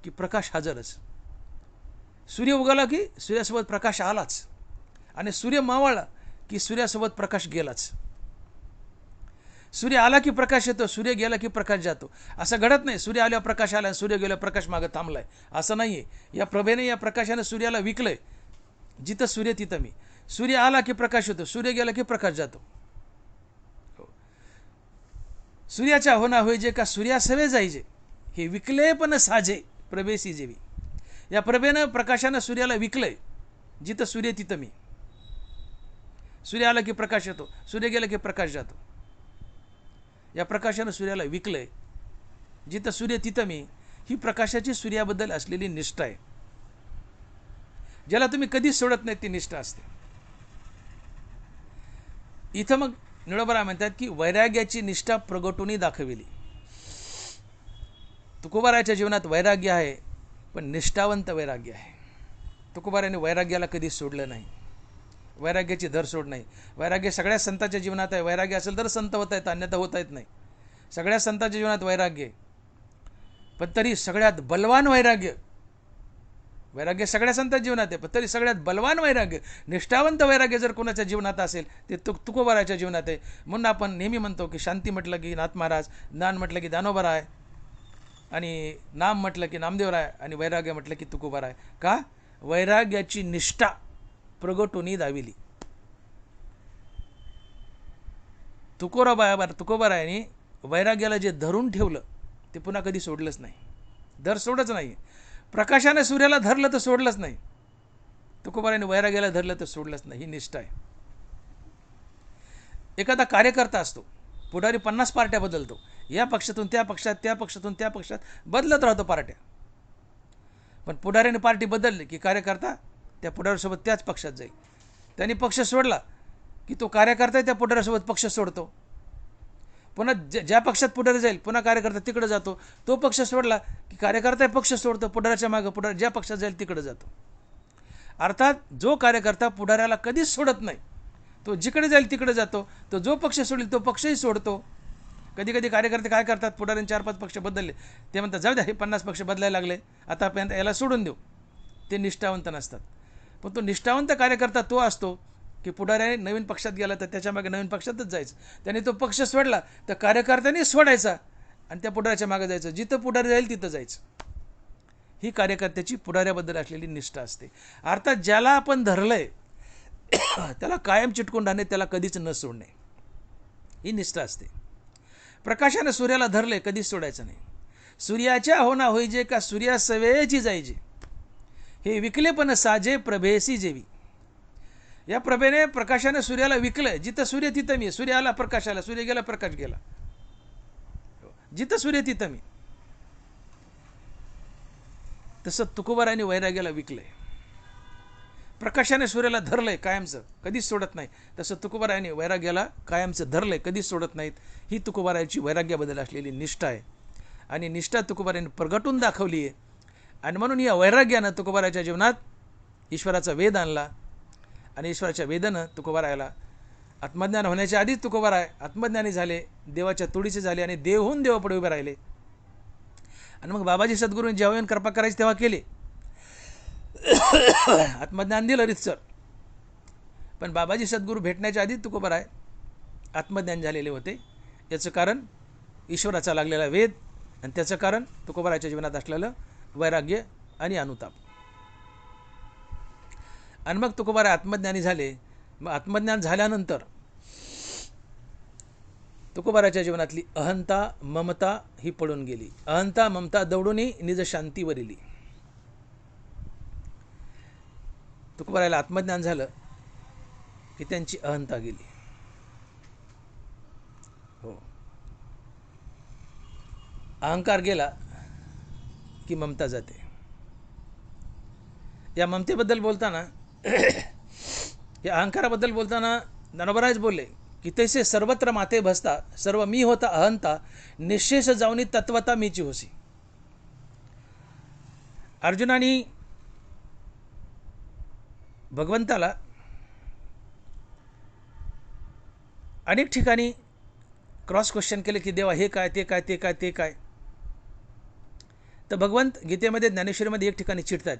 की प्रकाश हजरच. सूर्य उगवला की सूर्यासोबत प्रकाश आलाच, आणि सूर्य मावळला की सूर्यासोबत प्रकाश गेलाच. सूर्य आला की प्रकाश येतो, सूर्य गेला की प्रकाश जातो. असं घडत नाही सूर्य आल्यावर प्रकाश आला, सूर्य गेल्यावर प्रकाश मागं थांबलाय, असं नाही आहे. या प्रभेने, या प्रकाशाने सूर्याला विकलंय. जिथं सूर्य तिथं मी. सूर्य आला की प्रकाश येतो, सूर्य गेला की प्रकाश जातो. सूर्याच्या होना होईजे का सूर्या सवे जाईजे, हे विकलेपण साजे प्रभेसी जेवी. या प्रभेनं, प्रकाशानं सूर्याला विकलंय. जिथं सूर्य तिथं मी. सूर्य आला की प्रकाश येतो, सूर्य गेला की प्रकाश जातो. या प्रकाशानं सूर्याला विकलंय, जिथं सूर्य तिथं मी, ही प्रकाशाची सूर्याबद्दल असलेली निष्ठा आहे, ज्याला तुम्ही कधीच सोडत नाही, ती निष्ठा असते. इथं मग निळोबराय म्हणतात की वैराग्याची निष्ठा प्रगटून दाखविली. तुकोबाराच्या जीवनात वैराग्य आहे, पण निष्ठावंत वैराग्य आहे. तुकोबाराने वैराग्याला कधी सोडलं नाही, वैराग्याची धर सोड नाही. वैराग्य सगळ्या संतांच्या जीवनात आहे. वैराग्य असेल तर संत होता येत, अन्यथा होता येत नाही. सगळ्या संतांच्या जीवनात वैराग्य आहे, पण तरी सगळ्यात बलवान वैराग्य, वैराग्य सगळ्या संतांच्या जीवनात आहे, पण तरी सगळ्यात बलवान वैराग्य, निष्ठावंत वैराग्य जर कोणाच्या जीवनात असेल ते तुकोबाराच्या जीवनात आहे. म्हणून आपण नेहमी म्हणतो की शांती म्हटलं की नाथ महाराज, ज्ञान म्हटलं की दानोबराय, आणि नाम म्हटलं की नामदेवराय, आणि वैराग्य म्हटलं की तुकोबाराय. का? वैराग्याची निष्ठा प्रगटून दाविली. तुकोबारायाने वैराग्याला जे धरून ठेवलं ते पुन्हा कधी सोडलंच नाही. धर सोडच नाही. प्रकाशाने सूर्याला धरलं तर सोडलंच नाही, तुकोबारायाने वैराग्याला धरलं तर सोडलंच नाही. ही निष्ठा आहे. एखादा कार्यकर्ता असतो, पुढारी 50 पार्ट्या बदलतो, या पक्षातून त्या पक्षात, त्या पक्षातून त्या पक्षात बदलत राहतो पार्ट्या, पण पुढाऱ्याने पार्टी बदलली की कार्यकर्ता त्या पुढाऱ्यासोबत त्याच पक्षात जाईल. त्यांनी पक्ष सोडला की तो कार्यकर्ता त्या पुढाऱ्यासोबत पक्ष सोडतो. पुन्हा ज्या पक्षात पुढारी जाईल पुन्हा कार्यकर्ता तिकडे जातो. तो पक्ष सोडला की कार्यकर्ता पक्ष सोडतो, पुढाऱ्याच्या मागे पुढारी ज्या पक्षात जाईल तिकडे जातो. अर्थात जो कार्यकर्ता पुढाऱ्याला कधीच सोडत नाही, तो जिकडे जाईल तिकडे जातो. तो जो पक्ष सोडेल तो पक्षही सोडतो. कधी कधी कार्यकर्ते काय करतात, पुढाऱ्यांनी 4-5 पक्ष बदलले, ते म्हणतात जाऊ द्या, हे 50 पक्ष बदलायला लागले, आता आपण याला सोडून देऊ. ते निष्ठावंत नसतात. पण तो निष्ठावंत कार्यकर्ता तो असतो की पुढाऱ्याने नवीन पक्षात गेला तर त्याच्या मागे नवीन पक्षातच जायचं, त्याने तो पक्ष सोडला तर कार्यकर्त्यांनी सोडायचा आणि त्या पुढाऱ्याच्या मागे जायचं, जिथं पुढारी जाईल तिथं जायचं. ही कार्यकर्त्याची पुढाऱ्याबद्दल असलेली निष्ठा असते. अर्थात ज्याला आपण धरलंय त्याला कायम चिटकून राहणे, त्याला कधीच न सोडणे, ही निष्ठा असते. प्रकाशाने सूर्याला धरले, कधीच सोडायचं नाही. सूर्याच्या होना होईजे का सूर्या सवेची जायजे, हे विकले पण साजे प्रभेसी जेवी. या प्रभेने प्रकाशाने सूर्याला विकलंय, जिथं सूर्य तिथं मी. सूर्य आला प्रकाश आला, सूर्य गेला प्रकाश गेला, जिथं सूर्य तिथं मी. तसं तुकोबारायाने वैराग्याला विकलंय. प्रकाशाने सूर्याला धरलंय कायमचं, कधीच सोडत नाही. तसं तुकोबारायाने वैराग्याला कायमचं धरलंय, कधीच सोडत नाहीत. ही तुकोबारायाची वैराग्याबद्दल असलेली निष्ठा आहे, आणि निष्ठा तुकोबारायाने प्रगटून दाखवली आहे. आणि म्हणून या वैराग्यानं तुकोबारायाच्या जीवनात ईश्वराचा वेद आणला, आणि ईश्वराच्या वेदानं तुकोबारायाला आत्मज्ञान होण्याच्या आधीच तुकोबाराय आत्मज्ञानी झाले, देवाच्या तोडीचे झाले, आणि देवहून देवापुढे उभे राहिले. आणि मग बाबाजी सद्गुरूंनी जेव्हा येऊन कृपा करायची तेव्हा केले, आत्मज्ञान दिलं रीतसर. पण बाबाजी सद्गुरू भेटण्याच्या आधी तुकोबाराय आत्मज्ञान झालेले होते. याचं कारण ईश्वराचा लागलेला वेद, आणि त्याचं कारण तुकोबारायाच्या जीवनात असलेलं वैराग्य आणि अनुताप. आणि मग तुकोबाराय आत्मज्ञानी झाले. मग आत्मज्ञान झाल्यानंतर तुकोबारायाच्या जीवनातली अहंता ममता ही पळून गेली. अहंता ममता दौडूनी निज शांतीवर इली. तुकोबारायाला आत्मज्ञान झालं की त्यांची अहंता गेली. हो, अहंकार गेला की ममता जाते. या ममतेबद्दल बोलताना या अहंकाराबद्दल बोलताना ज्ञानोबरायच बोलले की तैसे सर्वत्र माते भसता सर्व मी होता अहंता निशेष जाऊनी तत्वता मीची होसी. अर्जुनाने भगवंताला अनेक ठिकाणी क्रॉस क्वेश्चन केले की देवा हे काय, ते काय, ते काय, ते काय. तर भगवंत गीतेमध्ये ज्ञानेश्वरीमध्ये एक ठिकाणी चिडतात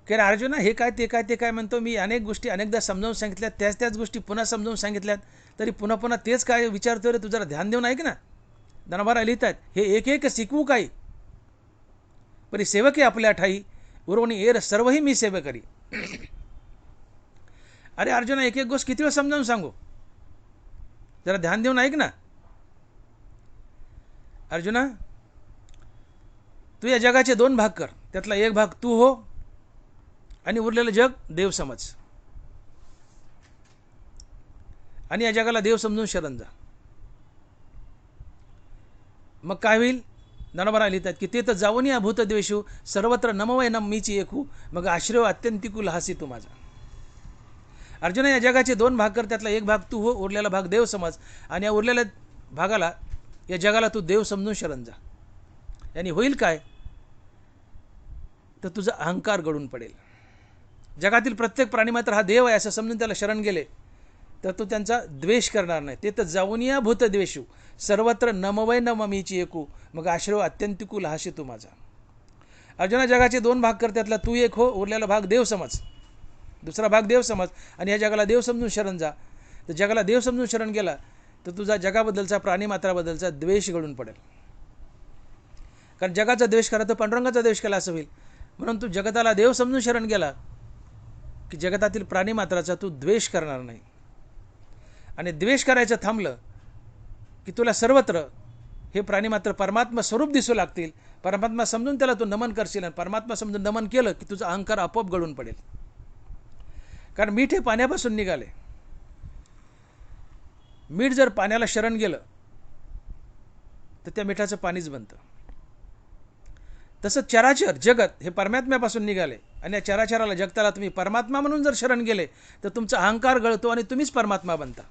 की अर्जुना हे काय, ते काय, ते काय म्हणतो. मी अनेक गोष्टी अनेकदा समजावून सांगितल्यात, त्याच गोष्टी पुन्हा समजावून सांगितल्यात, तरी पुन्हा पुन्हा तेच काय विचारतो रे, तू जरा ध्यान देऊन ऐक ना. ज्ञानोबा लिहितात, हे एक एक शिकवू काही परी सेवके आपल्या ठाई उरवणी एर सर्वही मी सेवा करी. अरे अर्जुना, एक एक गोष्ट किती वेळ समजावून सांगू, जरा ध्यान देऊन ऐक ना. अर्जुना, तू या जगाचे 2 भाग कर, त्यातला एक भाग तू हो आणि उरलेलं जग देव समज, आणि या जगाला देव समजून शरण जा. मग काय होईल? ज्ञानोबा लिहितात की ते तर जाऊन या भूतद्वेषू सर्वत्र नमवय नम मीची एकू मग आश्रय अत्यंतिकू लहासी तू माझा. अर्जुना, या जगाचे दोन भाग कर, त्यातला एक भाग तू हो, उरलेला भाग देव समज. आणि या उरलेल्या भागाला, या जगाला तू देव समजून शरण जा. यांनी होईल काय? तर तुझा अहंकार गळून पडेल. जगातील प्रत्येक प्राणी मात्र हा देव आहे असं समजून त्याला शरण गेले तर तू त्यांचा द्वेष करणार नाही. ते तर जाऊन या भूतद्वेषू सर्वत्र नमवय नम मीची एकू मग आश्रय अत्यंतिकू लहाशी तू माझा. अर्जुना, जगाचे दोन भाग कर, त्यातला तू एक हो, उरलेला भाग देव समज. दुसरा भाग देव समज आणि या जगाला देव समजून शरण जा. तर जगाला देव समजून शरण गेला तर तुझा जगाबद्दलचा, प्राणीमात्राबद्दलचा द्वेष गळून पडेल. कारण जगाचा द्वेष करा तर पांडुरंगाचा द्वेष केला असं होईल. म्हणून तू जगताला देव समजून शरण गेला की जगतातील प्राणीमात्राचा तू द्वेष करणार नाही. आणि द्वेष करायचं थांबलं की तुला सर्वत्र हे प्राणीमात्र परमात्मा स्वरूप दिसू लागतील. परमात्मा समजून त्याला तू नमन करशील आणि परमात्मा समजून नमन केलं की तुझा अहंकार आपोआप गळून पडेल. कारण मीठ हे पाण्यापासून निघाले. मीठ जर पाण्याला शरण गेलं तर त्या मिठाचं पाणीच बनतं. तसं चराचर जगत हे परमात्म्यापासून निघाले आणि या चराचराला, जगताला तुम्ही परमात्मा म्हणून जर शरण गेले तर तुमचा अहंकार गळतो आणि तुम्हीच परमात्मा बनता.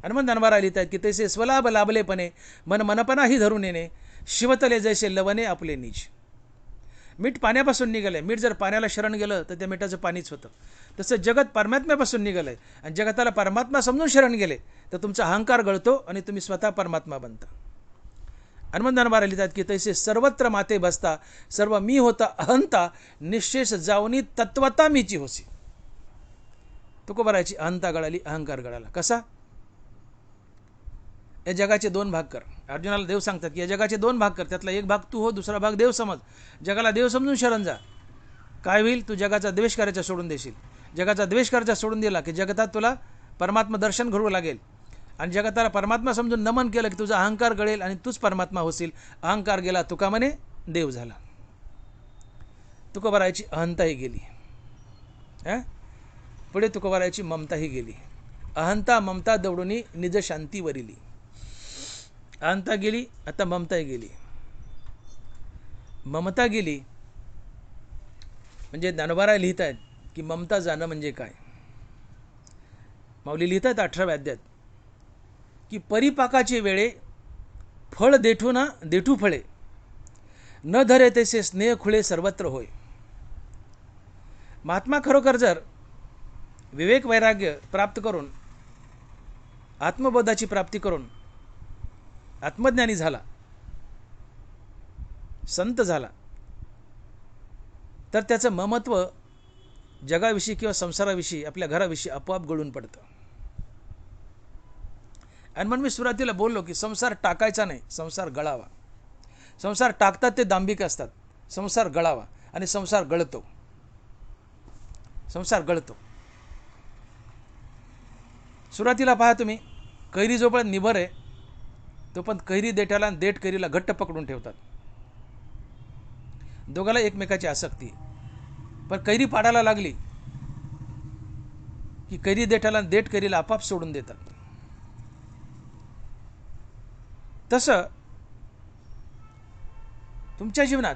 आणि मग ज्ञानोबा लिहित आहेत की तैसे स्वलाभ लाभलेपणे मन मनपणाही धरून येणे शिवतले जैसे लवणे आपले नीज. मीठ पाण्यापासून निघालंय. मीठ जर पाण्याला शरण गेलं तर त्या मिठाचं पाणीच होतं. तसं जगत परमात्म्यापासून निघालंय आणि जगताला परमात्मा समजून शरण गेले तर तुमचा अहंकार गळतो आणि तुम्ही स्वतः परमात्मा बनता. हनुमान ज्ञानोबा लिहितात की तैसे सर्वत्र माते बसता सर्व मी होता अहंता निशेष जाऊनी तत्वता मीची होसी. तुकोबाराची अहंता गळाली, अहंकार गळाला. कसा? या जगाचे दोन भाग कर. अर्जुनाला देव सांगतात की या जगाचे दोन भाग कर, त्यातला एक भाग तू हो, दुसरा भाग देव समज. जगाला देव समजून शरण जा. काय होईल? तू जगाचा द्वेष करायचा सोडून देशील. जगाचा द्वेष करायचा सोडून दिला की जगतात तुला परमात्मा दर्शन घडवू लागेल आणि जगताला परमात्मा समजून नमन केलं की तुझा अहंकार गळेल आणि तूच परमात्मा होशील. अहंकार गेला तुका म्हणे देव झाला. तुकोबाराची अहंताही गेली. पुढे तुकोबाराची ममताही गेली. अहंता ममता दौडूनी निज शांती वरिली. अहंता गेली, आता ममताही गेली. ममता गेली म्हणजे ज्ञानोबा लिहित आहेत की ममता जाणं म्हणजे काय. माऊली लिहित आहेत 18व्या अध्यायात की परिपाकाचे वेळे फळ देठू ना देठू फळे न धरे तैसे स्नेह खुळे सर्वत्र होय. महात्मा खरोखर जर विवेक वैराग्य प्राप्त करून, आत्मबोधाची प्राप्ती करून आत्मज्ञानी झाला, संत झाला तर त्याचं ममत्व जगाविषयी किंवा संसाराविषयी, आपल्या घराविषयी आपोआप गळून पडतं. आणि म्हणून मी सुरुवातीला बोललो की संसार टाकायचा नाही, संसार गळावा. संसार टाकतात ते दांभिक असतात. संसार गळावा आणि संसार गळतो. संसार गळतो. सुरुवातीला पहा तुम्ही, कैरी जोपर्यंत निभर आहे तोपर्यंत कैरी देठाला आणि देठ कैरीला घट्ट पकडून ठेवतात. दोघाला एकमेकाची आसक्ती. पण कैरी पाडायला लागली की कैरी देठाला आणि देठ कैरीला आपाप सोडून देतात. तसं तुमच्या जीवनात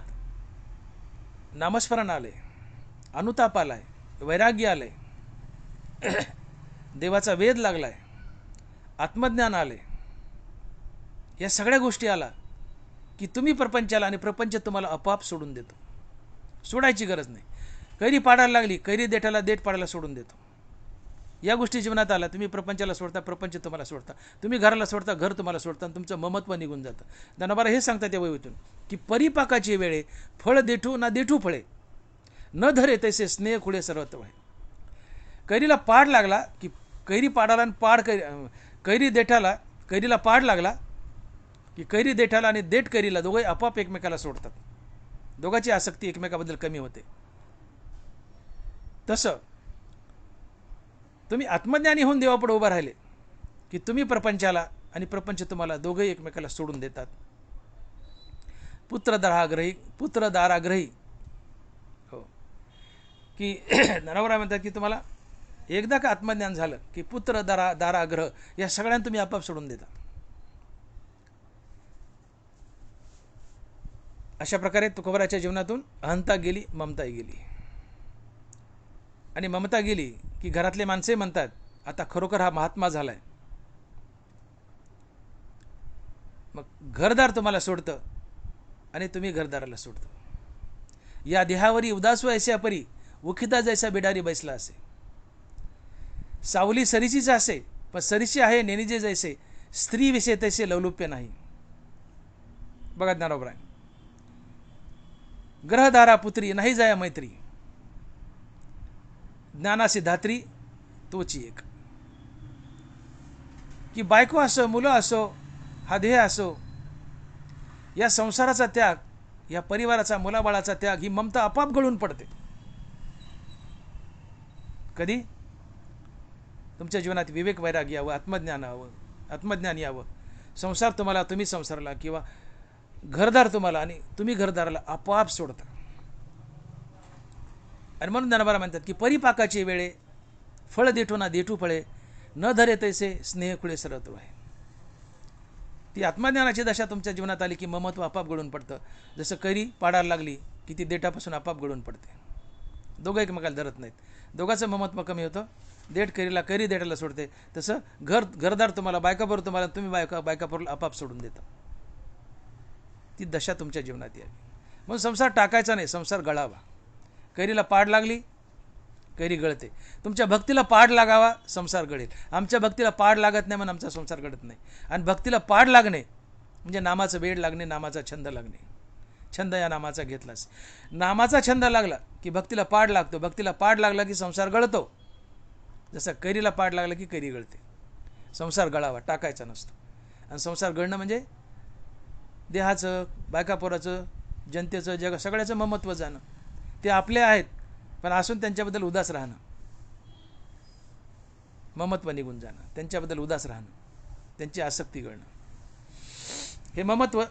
नामस्मरण आले, अनुताप आलाय, वैराग्य आलंय, देवाचा वेध लागलाय, आत्मज्ञान आले, या सगळ्या गोष्टी आला की तुम्ही प्रपंचाला आणि प्रपंच तुम्हाला आपोआप सोडून देतो. सोडायची गरज नाही. कैरी पाडायला लागली, कैरी देठाला देठ पाडायला सोडून देतो. या गोष्टी जीवनात आला, तुम्ही प्रपंचाला सोडता, प्रपंच तुम्हाला सोडता. तुम्ही घराला सोडता, घर तुम्हाला सोडता आणि तुमचं ममत्व निघून जातं. ज्ञानोबा हे सांगतात त्या वहीतून की परिपाकाची वेळे फळ देठू ना देठू फळे न धरे तैसे स्नेह खुळे सर्वत्र आहे. कैरीला पाड लागला की कैरी पाडाला आणि पाड कैरी देठाला, कैरीला पाड लागला की कैरी देठाला आणि देठ कैरीला दोघे आपोआप एकमेकाला सोडतात. दोघांची आसक्ती एकमेकाबद्दल कमी होते. तसं तुम्ही आत्मज्ञानी होऊन देवापुढे उभा राहिले की तुम्ही प्रपंचाला आणि प्रपंच तुम्हाला दोघेही एकमेकाला सोडून देतात. पुत्र दाराग्रही हो की नरवरा म्हणतात की तुम्हाला एकदा का आत्मज्ञान झालं की पुत्र दाराग्रह या सगळ्यांना तुम्ही आपाप सोडून देता. अशा प्रकारे तुकोबाराच्या जीवनातून अहंता गेली, ममताही गेली. आणि ममता गेली की घरातले माणसे म्हणतात आता खरोखर हा महात्मा झालाय. मग घरदार तुम्हाला सोडतं आणि तुम्ही घरदाराला सोडतो. या देहावरी उदास ऐसे अपरी उखिता जैसा बिडारी बैसला असे. सावली सरीचीच असे पण सरीची आहे नेनिजे जैसे स्त्री विषय तैसे लवलुप्य नाही. बघा ज्ञानोबराय, ग्रहदारा पुत्री नाही जाया मैत्री, ज्ञानासी धात्री तोची एक. की बायको असो, मुलं असो, हा देह असो, या संसाराचा त्याग, या परिवाराचा, मुलाबाळाचा त्याग, ही ममता आपाप गळून पडते. कधी? तुमच्या जीवनात विवेक वैराग्य यावं, आत्मज्ञान यावं, आत्मज्ञान यावं. संसार तुम्हाला, तुम्ही संसाराला, किंवा घरदार तुम्हाला आणि तुम्ही घरदाराला आपोआप सोडता. आणि म्हणून ज्ञानोबा म्हणतात की परिपाकाची वेळे फळ देठो ना देठू फळे न धरे तैसे स्नेह खुळे सरत्व आहे. ती आत्मज्ञानाची दशा तुमच्या जीवनात आली की ममत्व आपाप गळून पडतं. जसं कैरी पाडायला लागली की ती देठापासून आपाप गळून पडते. दोघं एकमेकाला धरत नाहीत, दोघांचं ममत्व कमी होतं. देठ कैरीला, कैरी देठाला सोडते. तसं घरदार तुम्हाला, बायकाबरोबर तुम्हाला, तुम्ही बायकाबरोबर आपाप सोडून देतं. ती दशा तुमच्या जीवनात यावी. म्हणून संसार टाकायचा नाही, संसार गळावा. कैरीला पाड लागली, कैरी गळते. तुमच्या भक्तीला पाड लागावा, संसार गळेल. आमच्या भक्तीला पाड लागत नाही म्हणून आमचा संसार गळत नाही. आणि भक्तीला पाड लागणे म्हणजे नामाचं वेड लागणे, नामाचा छंद लागणे. छंद या नामाचा घेतलास, नामाचा छंद लागला की भक्तीला पाड लागतो. भक्तीला पाड लागला की संसार गळतो. जसं कैरीला पाड लागला की कैरी गळते. संसार गळावा, टाकायचा नसतो. आणि संसार गळणं म्हणजे देहाचं, बायकापोराचं, जनतेचं, जग सगळ्याचं ममत्व जाणं. ते आपले आहेत पण असून त्यांच्याबद्दल उदास राहणं, ममत्व निघून जाणं, त्यांच्याबद्दल उदास राहणं, त्यांची आसक्ती गळणं. हे ममत्व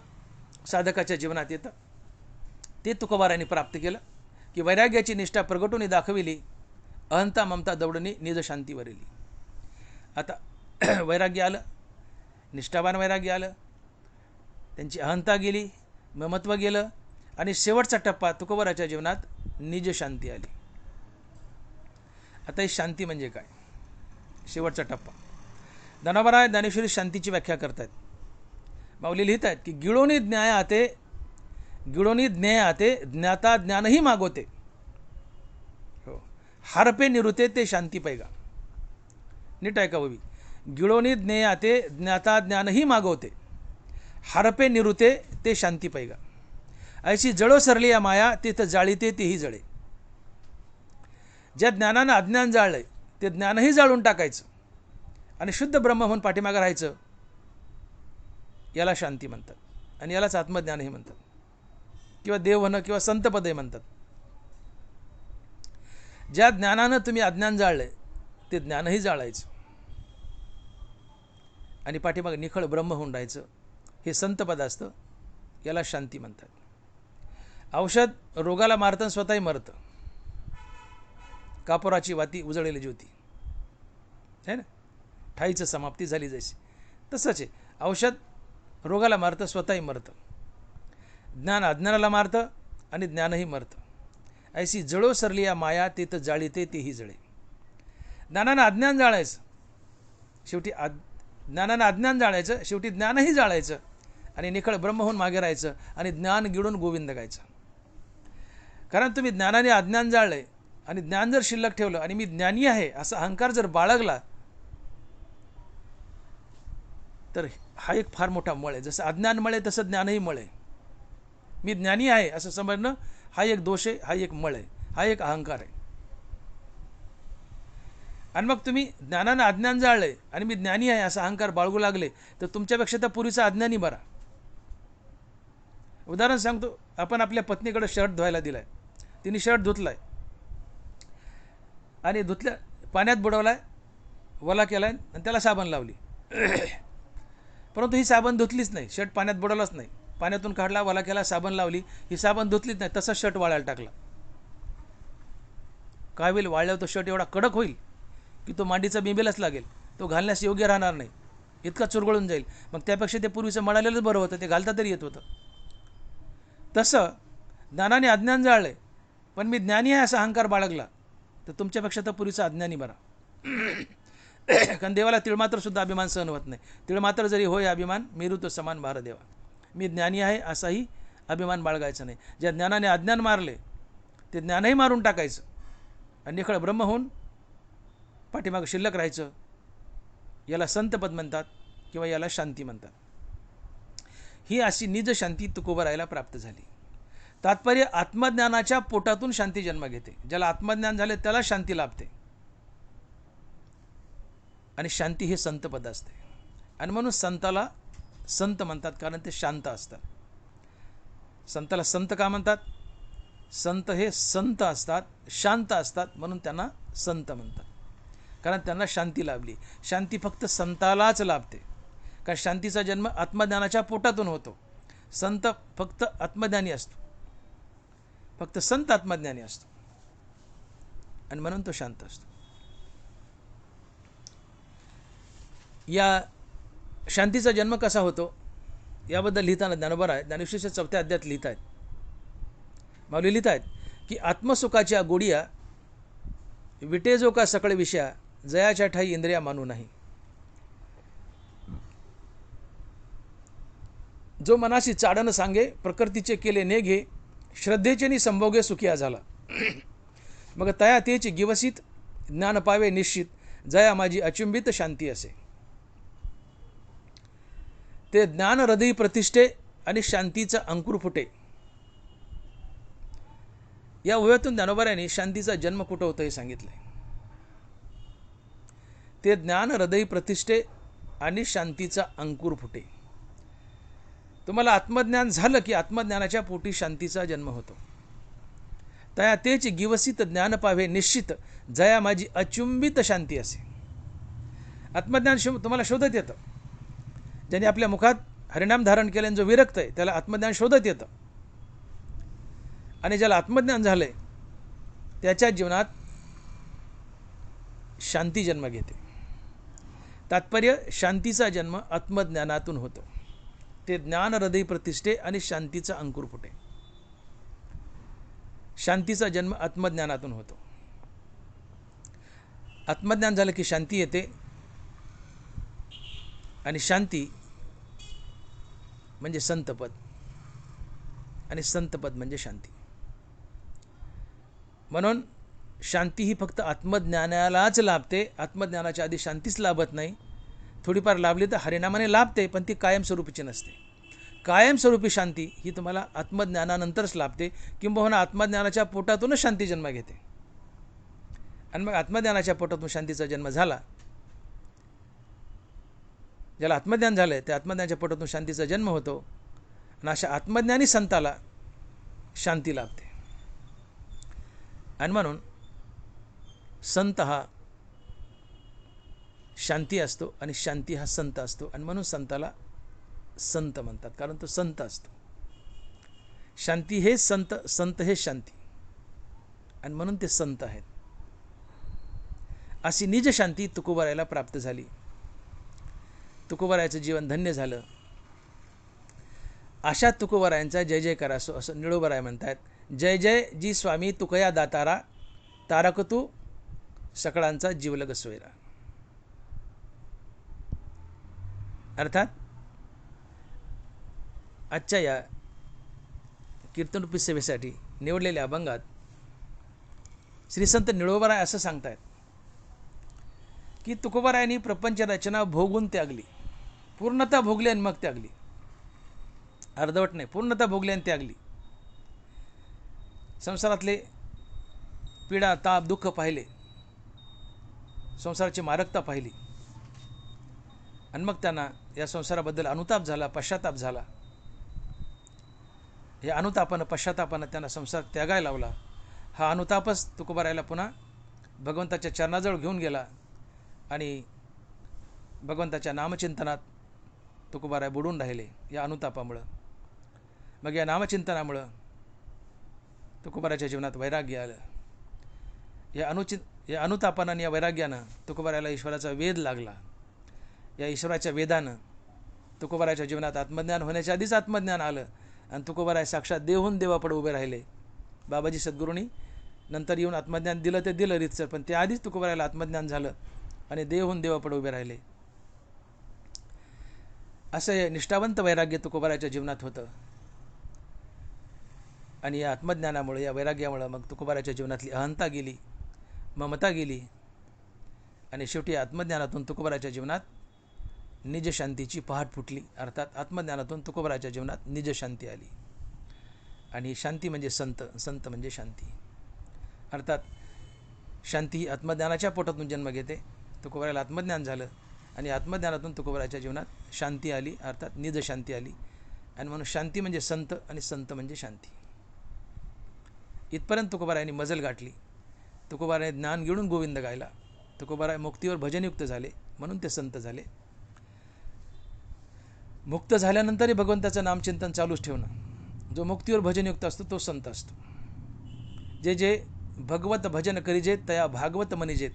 साधकाच्या जीवनात येतं. ते तुकोबारांनी प्राप्त केलं की वैराग्याची निष्ठा प्रगटून दाखविली, अहंता ममता दौडणी निज शांतीवरली. आता वैराग्य आलं, निष्ठावान वैराग्य आलं, त्यांची अहंता गेली, ममत्व गेलं आणि शेवटचा टप्पा तुकोबाराच्या जीवनात निज शांती आली. आता ही शांती म्हणजे काय? शेवटचा टप्पा. ज्ञानोबा ज्ञानेश्वरी शांतीची व्याख्या करतात. माऊली लिहित आहेत की गिळोनी ज्ञाय आते, गिळोनी ज्ञेय आते, ज्ञाता ज्ञानही मागवते, हो हारपे निरुते ते शांती पैगा. नीट ऐका हवी. गिळोनी ज्ञेय आते, ज्ञाता ज्ञानही मागवते, हारपे निरुते ते शांती पैगा. ऐशी जळो सरली या माया, तिथं जाळीते तेही जळे. ज्या ज्ञानानं अज्ञान जाळलंय ते ज्ञानही जाळून टाकायचं आणि शुद्ध ब्रह्म म्हणून पाठीमागं राहायचं, याला शांती म्हणतात. आणि यालाच आत्मज्ञानही म्हणतात, किंवा देव होणं, किंवा संतपदही म्हणतात. ज्या ज्ञानानं तुम्ही अज्ञान जाळलंय ते ज्ञानही जाळायचं आणि पाठीमागं निखळ ब्रह्म होऊन राहायचं, हे संतपद असतं. याला शांती म्हणतात. औषध रोगाला मारतं, स्वतःही मरतं. कापोराची वाती उजळलेली ज्योती है ना, ठाईचं समाप्ती झाली जैसी. तसंच आहे, औषध रोगाला मारतं, स्वतःही मरतं. ज्ञान अज्ञानाला मारतं आणि ज्ञानही मरतं. ऐशी जळो सरली या माया, तिथं जाळीते तेही जळे. ज्ञानानं अज्ञान जाळायचं, शेवटी ज्ञानानं अज्ञान जाळायचं, शेवटी ज्ञानही जाळायचं आणि निखळ ब्रह्म होऊन मागे राहायचं आणि ज्ञान गिळून गोविंद गायचं. कारण तुम्ही ज्ञानाने अज्ञान जाळलंय आणि ज्ञान जर शिल्लक ठेवलं आणि मी ज्ञानी आहे असा अहंकार जर बाळगला तर हा एक फार मोठा मळ आहे. जसं अज्ञान मळ आहे तसं ज्ञानही मळ आहे. मी ज्ञानी आहे असं समजणं हा एक दोष आहे, हा एक मळ आहे, हा एक अहंकार आहे. आणि मग तुम्ही ज्ञानानं अज्ञान जाळलंय आणि मी ज्ञानी आहे असा अहंकार बाळगू लागले तर तुमच्यापेक्षा तर पूर्वीचा अज्ञानी बरा. उदाहरण सांगतो, आपण आपल्या पत्नीकडे शर्ट धुवायला दिलाय, तिने शर्ट धुतलाय आणि धुतल्या पाण्यात बुडवलाय, वला केलाय आणि त्याला साबण लावली. परंतु ही साबण धुतलीच नाही, शर्ट पाण्यात बुडवलाच नाही, पाण्यातून काढला, वला केला, साबण लावली, ही साबण धुतलीच नाही, तसा शर्ट वाळायला टाकला. काय होईल? वाळल्यावर तो शर्ट एवढा कडक होईल की तो मांडीचा बिंबेलाच लागेल, तो घालण्यास योग्य राहणार नाही, इतका चुरगळून जाईल. मग त्यापेक्षा ते पूर्वीचं मळालेलंच बरं होतं, ते घालता तरी येत होतं. तसं ज्ञानाने अज्ञान जाळले, पण मी ज्ञानी आहे असा अहंकार बाळगला तर तुमच्यापेक्षा तर पुरीचा अज्ञानी बरा. कारण देवाला तिळमात्रसुद्धा अभिमान सहन होत नाही. तिळमात्र जरी होय अभिमान मेरू तो समान भार देवा. मी ज्ञानी आहे असाही अभिमान बाळगायचा नाही. ज्या ज्ञानाने अज्ञान मारले ते ज्ञानही मारून टाकायचं आणि निखळ ब्रह्म होऊन पाठीमागं शिल्लक राहायचं. याला संतपद म्हणतात किंवा याला शांती म्हणतात. ही अशी निज शांती तुकोबरायला प्राप्त झाली. तात्पर्य आत्मज्ञानाच्या पोटातून शांती जन्म घेते. ज्याला आत्मज्ञान झाले त्याला शांती लाभते आणि शांती हे संतपद असते. आणि म्हणून संताला संत म्हणतात, कारण ते शांत असतात. संताला संत का म्हणतात? संत हे संत असतात, शांत असतात, म्हणून त्यांना संत म्हणतात. कारण त्यांना शांती लाभली. शांती फक्त संतालाच लाभते, कारण शांतीचा जन्म आत्मज्ञानाच्या पोटातून होतो. संत फक्त आत्मज्ञानी असतो, फक्त संत आत्मज्ञानी असतो आणि म्हणून तो शांत असतो. या शांतीचा जन्म कसा होतो याबद्दल लिहिताना ज्ञानोबराय ज्ञानेश्वरीच्या 4थ्या अध्यायात लिहित आहेत. माऊली लिहित आहेत की आत्मसुखाच्या गोडिया विटे जो का सकळ विषया जयाच्या ठाई इंद्रिया मानू नाही. जो मनाशी चाडण सांगे प्रकृतीचे केले नेघे श्रद्धेचेनी संभोगे सुखिया झाला. मग तया तेची गिवसित ज्ञान पावे निश्चित जया माझी अचुंबित शांती असे. ते ज्ञान हृदयी प्रतिष्ठे आणि शांतीचा अंकुर फुटे. या ओव्यातून ज्ञानोबरायांनी शांतीचा जन्म कुठं होतं हे सांगितलंय. ते ज्ञान हृदयी प्रतिष्ठे आणि शांतीचा अंकुर फुटे. तुम्हाला आत्मज्ञान झालं की आत्मज्ञानाच्या पोटी शांतीचा जन्म होतो. तया तेच गिवसित ज्ञान पावे निश्चित जया माझी अचुंबित शांती असे. आत्मज्ञान तुम्हाला शोधत येतं. ज्याने आपल्या मुखात हरिनाम धारण केल्याने जो विरक्त आहे त्याला आत्मज्ञान शोधत येतं. आणि ज्याला आत्मज्ञान झालंय त्याच्या जीवनात शांती जन्म घेते. तात्पर्य शांतीचा जन्म आत्मज्ञानातून होतो. ते ज्ञान हृदय प्रतिष्ठे आणि शांतीचा अंकुर फुटे. शांतीचा जन्म आत्मज्ञानातून होतो. आत्मज्ञान झालं की शांती येते आणि शांती म्हणजे संतपद आणि संतपद म्हणजे शांती. म्हणून शांती ही फक्त आत्मज्ञानालाच लाभते. आत्मज्ञानाच्या आधी शांतीच लाभत नाही. थोडीफार लाभली तर हरिनामाने लाभते, पण ती कायमस्वरूपीची नसते. कायमस्वरूपी शांती ही तुम्हाला आत्मज्ञानानंतरच लाभते, किंबहुना आत्मज्ञानाच्या पोटातूनच शांती जन्म घेते. आणि मग आत्मज्ञानाच्या पोटातून शांतीचा जन्म झाला. ज्याला आत्मज्ञान झालं त्या आत्मज्ञानाच्या पोटातून शांतीचा जन्म होतो आणि अशा आत्मज्ञानी संताला शांती लाभते. आणि म्हणून संत हा शांती असतो आणि शांती हा संत असतो. आणि म्हणून संताला संत म्हणतात, कारण तो संत असतो. शांती हे संत, संत हे शांती, आणि म्हणून ते संत आहेत. अशी निज शांती तुकोबारायला प्राप्त झाली. तुकोबारायचं जीवन धन्य झालं. अशा तुकोबारायांचा जय जयकार असो असं निळोबाराय म्हणतात. जय जय जी स्वामी तुकया दातारा तारक तू सकळांचा जीवलग सोयरा. अर्थात आजच्या या कीर्तनरूपी सेवेसाठी निवडलेल्या अभंगात श्री संत निळोबाराय असं सांगतायत की तुकोबारायांनी प्रपंच रचना भोगून त्यागली. पूर्णतः भोगली आणि मग त्यागली. अर्धवट नाही, पूर्णतः भोगली आणि त्यागली. संसारातले पीडा ताप दुःख पाहिले, संसाराची मारकता पाहिली, आणि मग त्यांना या संसाराबद्दल अनुताप झाला, पश्चाताप झाला. या अनुतापानं पश्चातापानं त्यांना संसार त्यागायला लावला. हा अनुतापच तुकोबारायला पुन्हा भगवंताच्या चरणाजवळ घेऊन गेला आणि भगवंताच्या नामचिंतनात तुकोबाराय बुडून राहिले या अनुतापामुळं. मग या नामचिंतनामुळं तुकोबाराच्या जीवनात वैराग्य आलं. या अनुतापानं आणि या वैराग्यानं तुकोबारायला ईश्वराचा वेध लागला. या ईश्वराच्या वेदानं तुकोबाराच्या जीवनात आत्मज्ञान होण्याच्या आधीच आत्मज्ञान आलं आणि तुकोबाराय साक्षात देवहून देवापुढे उभे राहिले. बाबाजी सद्गुरूंनी नंतर येऊन आत्मज्ञान दिलं ते दिलं रीतसर, पण त्या आधीच तुकोबारायला आत्मज्ञान झालं आणि देवहून देवापुढे उभे राहिले. असं निष्ठावंत वैराग्य तुकोबारायच्या जीवनात होतं. आणि या आत्मज्ञानामुळे, या वैराग्यामुळे मग तुकोबारायच्या जीवनातली अहंता गेली, ममता गेली आणि शेवटी आत्मज्ञानातून तुकोबारायच्या जीवनात निजशांतीची पहाट फुटली. अर्थात आत्मज्ञानातून तुकोबारायच्या जीवनात निजशांती आली. आणि शांती म्हणजे संत, संत म्हणजे शांती. अर्थात शांती ही आत्मज्ञानाच्या पोटातून जन्म घेते. तुकोबारायला आत्मज्ञान झालं आणि आत्मज्ञानातून तुकोबारायच्या जीवनात शांती आली, अर्थात निजशांती आली. आणि म्हणून शांती म्हणजे संत आणि संत म्हणजे शांती. इथपर्यंत तुकोबारायांनी मजल गाठली. तुकोबाराय ज्ञान गिळून गोविंद गायला. तुकोबाराय मुक्तीवर भजनयुक्त झाले म्हणून ते संत झाले. मुक्त झाल्यानंतरही भगवंताचं नामचिंतन चालूच ठेवणं. जो मुक्तीवर भजनयुक्त असतो तो संत असतो. जे जे भगवत भजन करिजेत तया भागवत मनिजेत,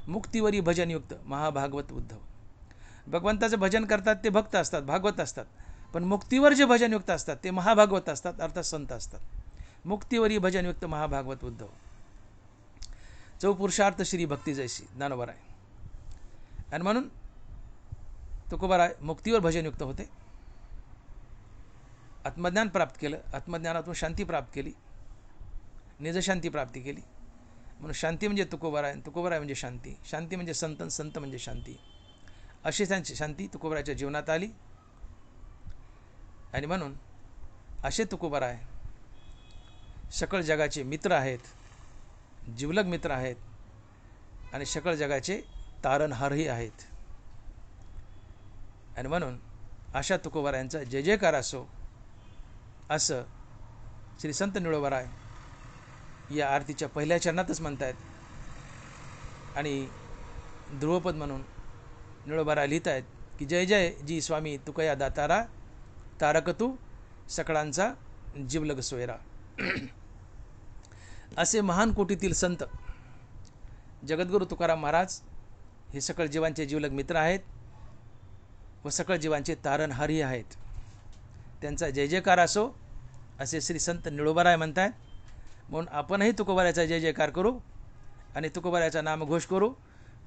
मुक्तीवरी भजनयुक्त महाभागवत उद्धव. भगवंताचं भजन करतात ते भक्त असतात, भागवत असतात, पण मुक्तीवर जे भजनयुक्त असतात ते महाभागवत असतात, अर्थात संत असतात. मुक्तीवरी भजनयुक्त महाभागवत उद्धव. चौपुरुषार्थ श्री भक्ती जैसी ज्ञानोबाराय. आणि म्हणून तुकोबाराय मुक्तीवर भजनयुक्त होते. आत्मज्ञान प्राप्त केलं, आत्मज्ञानातून शांती प्राप्त केली, निजशांती प्राप्ती केली. म्हणून शांती म्हणजे तुकोबाराय, तुकोबाराय म्हणजे शांती, शांती म्हणजे संत, संत म्हणजे शांती. अशी त्यांची शांती तुकोबारायच्या जीवनात आली. आणि म्हणून असे तुकोबाराय सकळ जगाचे मित्र आहेत, जिवलग मित्र आहेत आणि सकळ जगाचे तारणहारही आहेत. आणि म्हणून अशा तुकोबारायांचा जय जयकार असो, असं श्री संत निळोबाराय या आरतीच्या पहिल्या चरणातच म्हणतायत. आणि ध्रुवपद म्हणून निळोबाराय लिहित आहेत की जय जय जी स्वामी तुकया दातारा, तारक तू सकळांचा जिवलग सोयरा. असे महान कोटीतील संत जगद्गुरू तुकाराम महाराज हे सकळ जीवांचे जिवलग मित्र आहेत व सकळ जीवांचे तारणहारही आहेत. त्यांचा जय जयकार असो असे श्री संत निळोबाराय म्हणतात. म्हणून आपणही तुकोबारायचा जय जयकार करू आणि तुकोबारायचा नामघोष करू.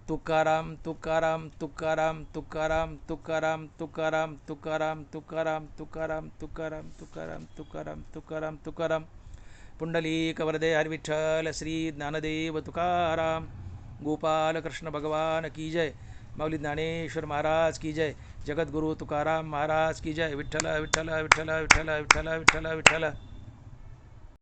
तुकाराम तुकाराम तुकाराम तुकाराम तुकाराम तुकाराम तुकाराम तुकाराम तुकाराम तुकाराम तुकाराम तुकाराम तुकाराम तुकाराम. पुंडलीक वरदे हरि विठ्ठल श्री ज्ञानदेव तुकाराम. गोपाल कृष्ण भगवान की जय. माऊली ज्ञानेश्वर महाराज की जय. जगद्गुरु तुकाराम महाराज की जय. विठ्ठल विठ्ठल विठ्ठल विठ्ठल विठ्ठल विठ्ठल विठ्ठल.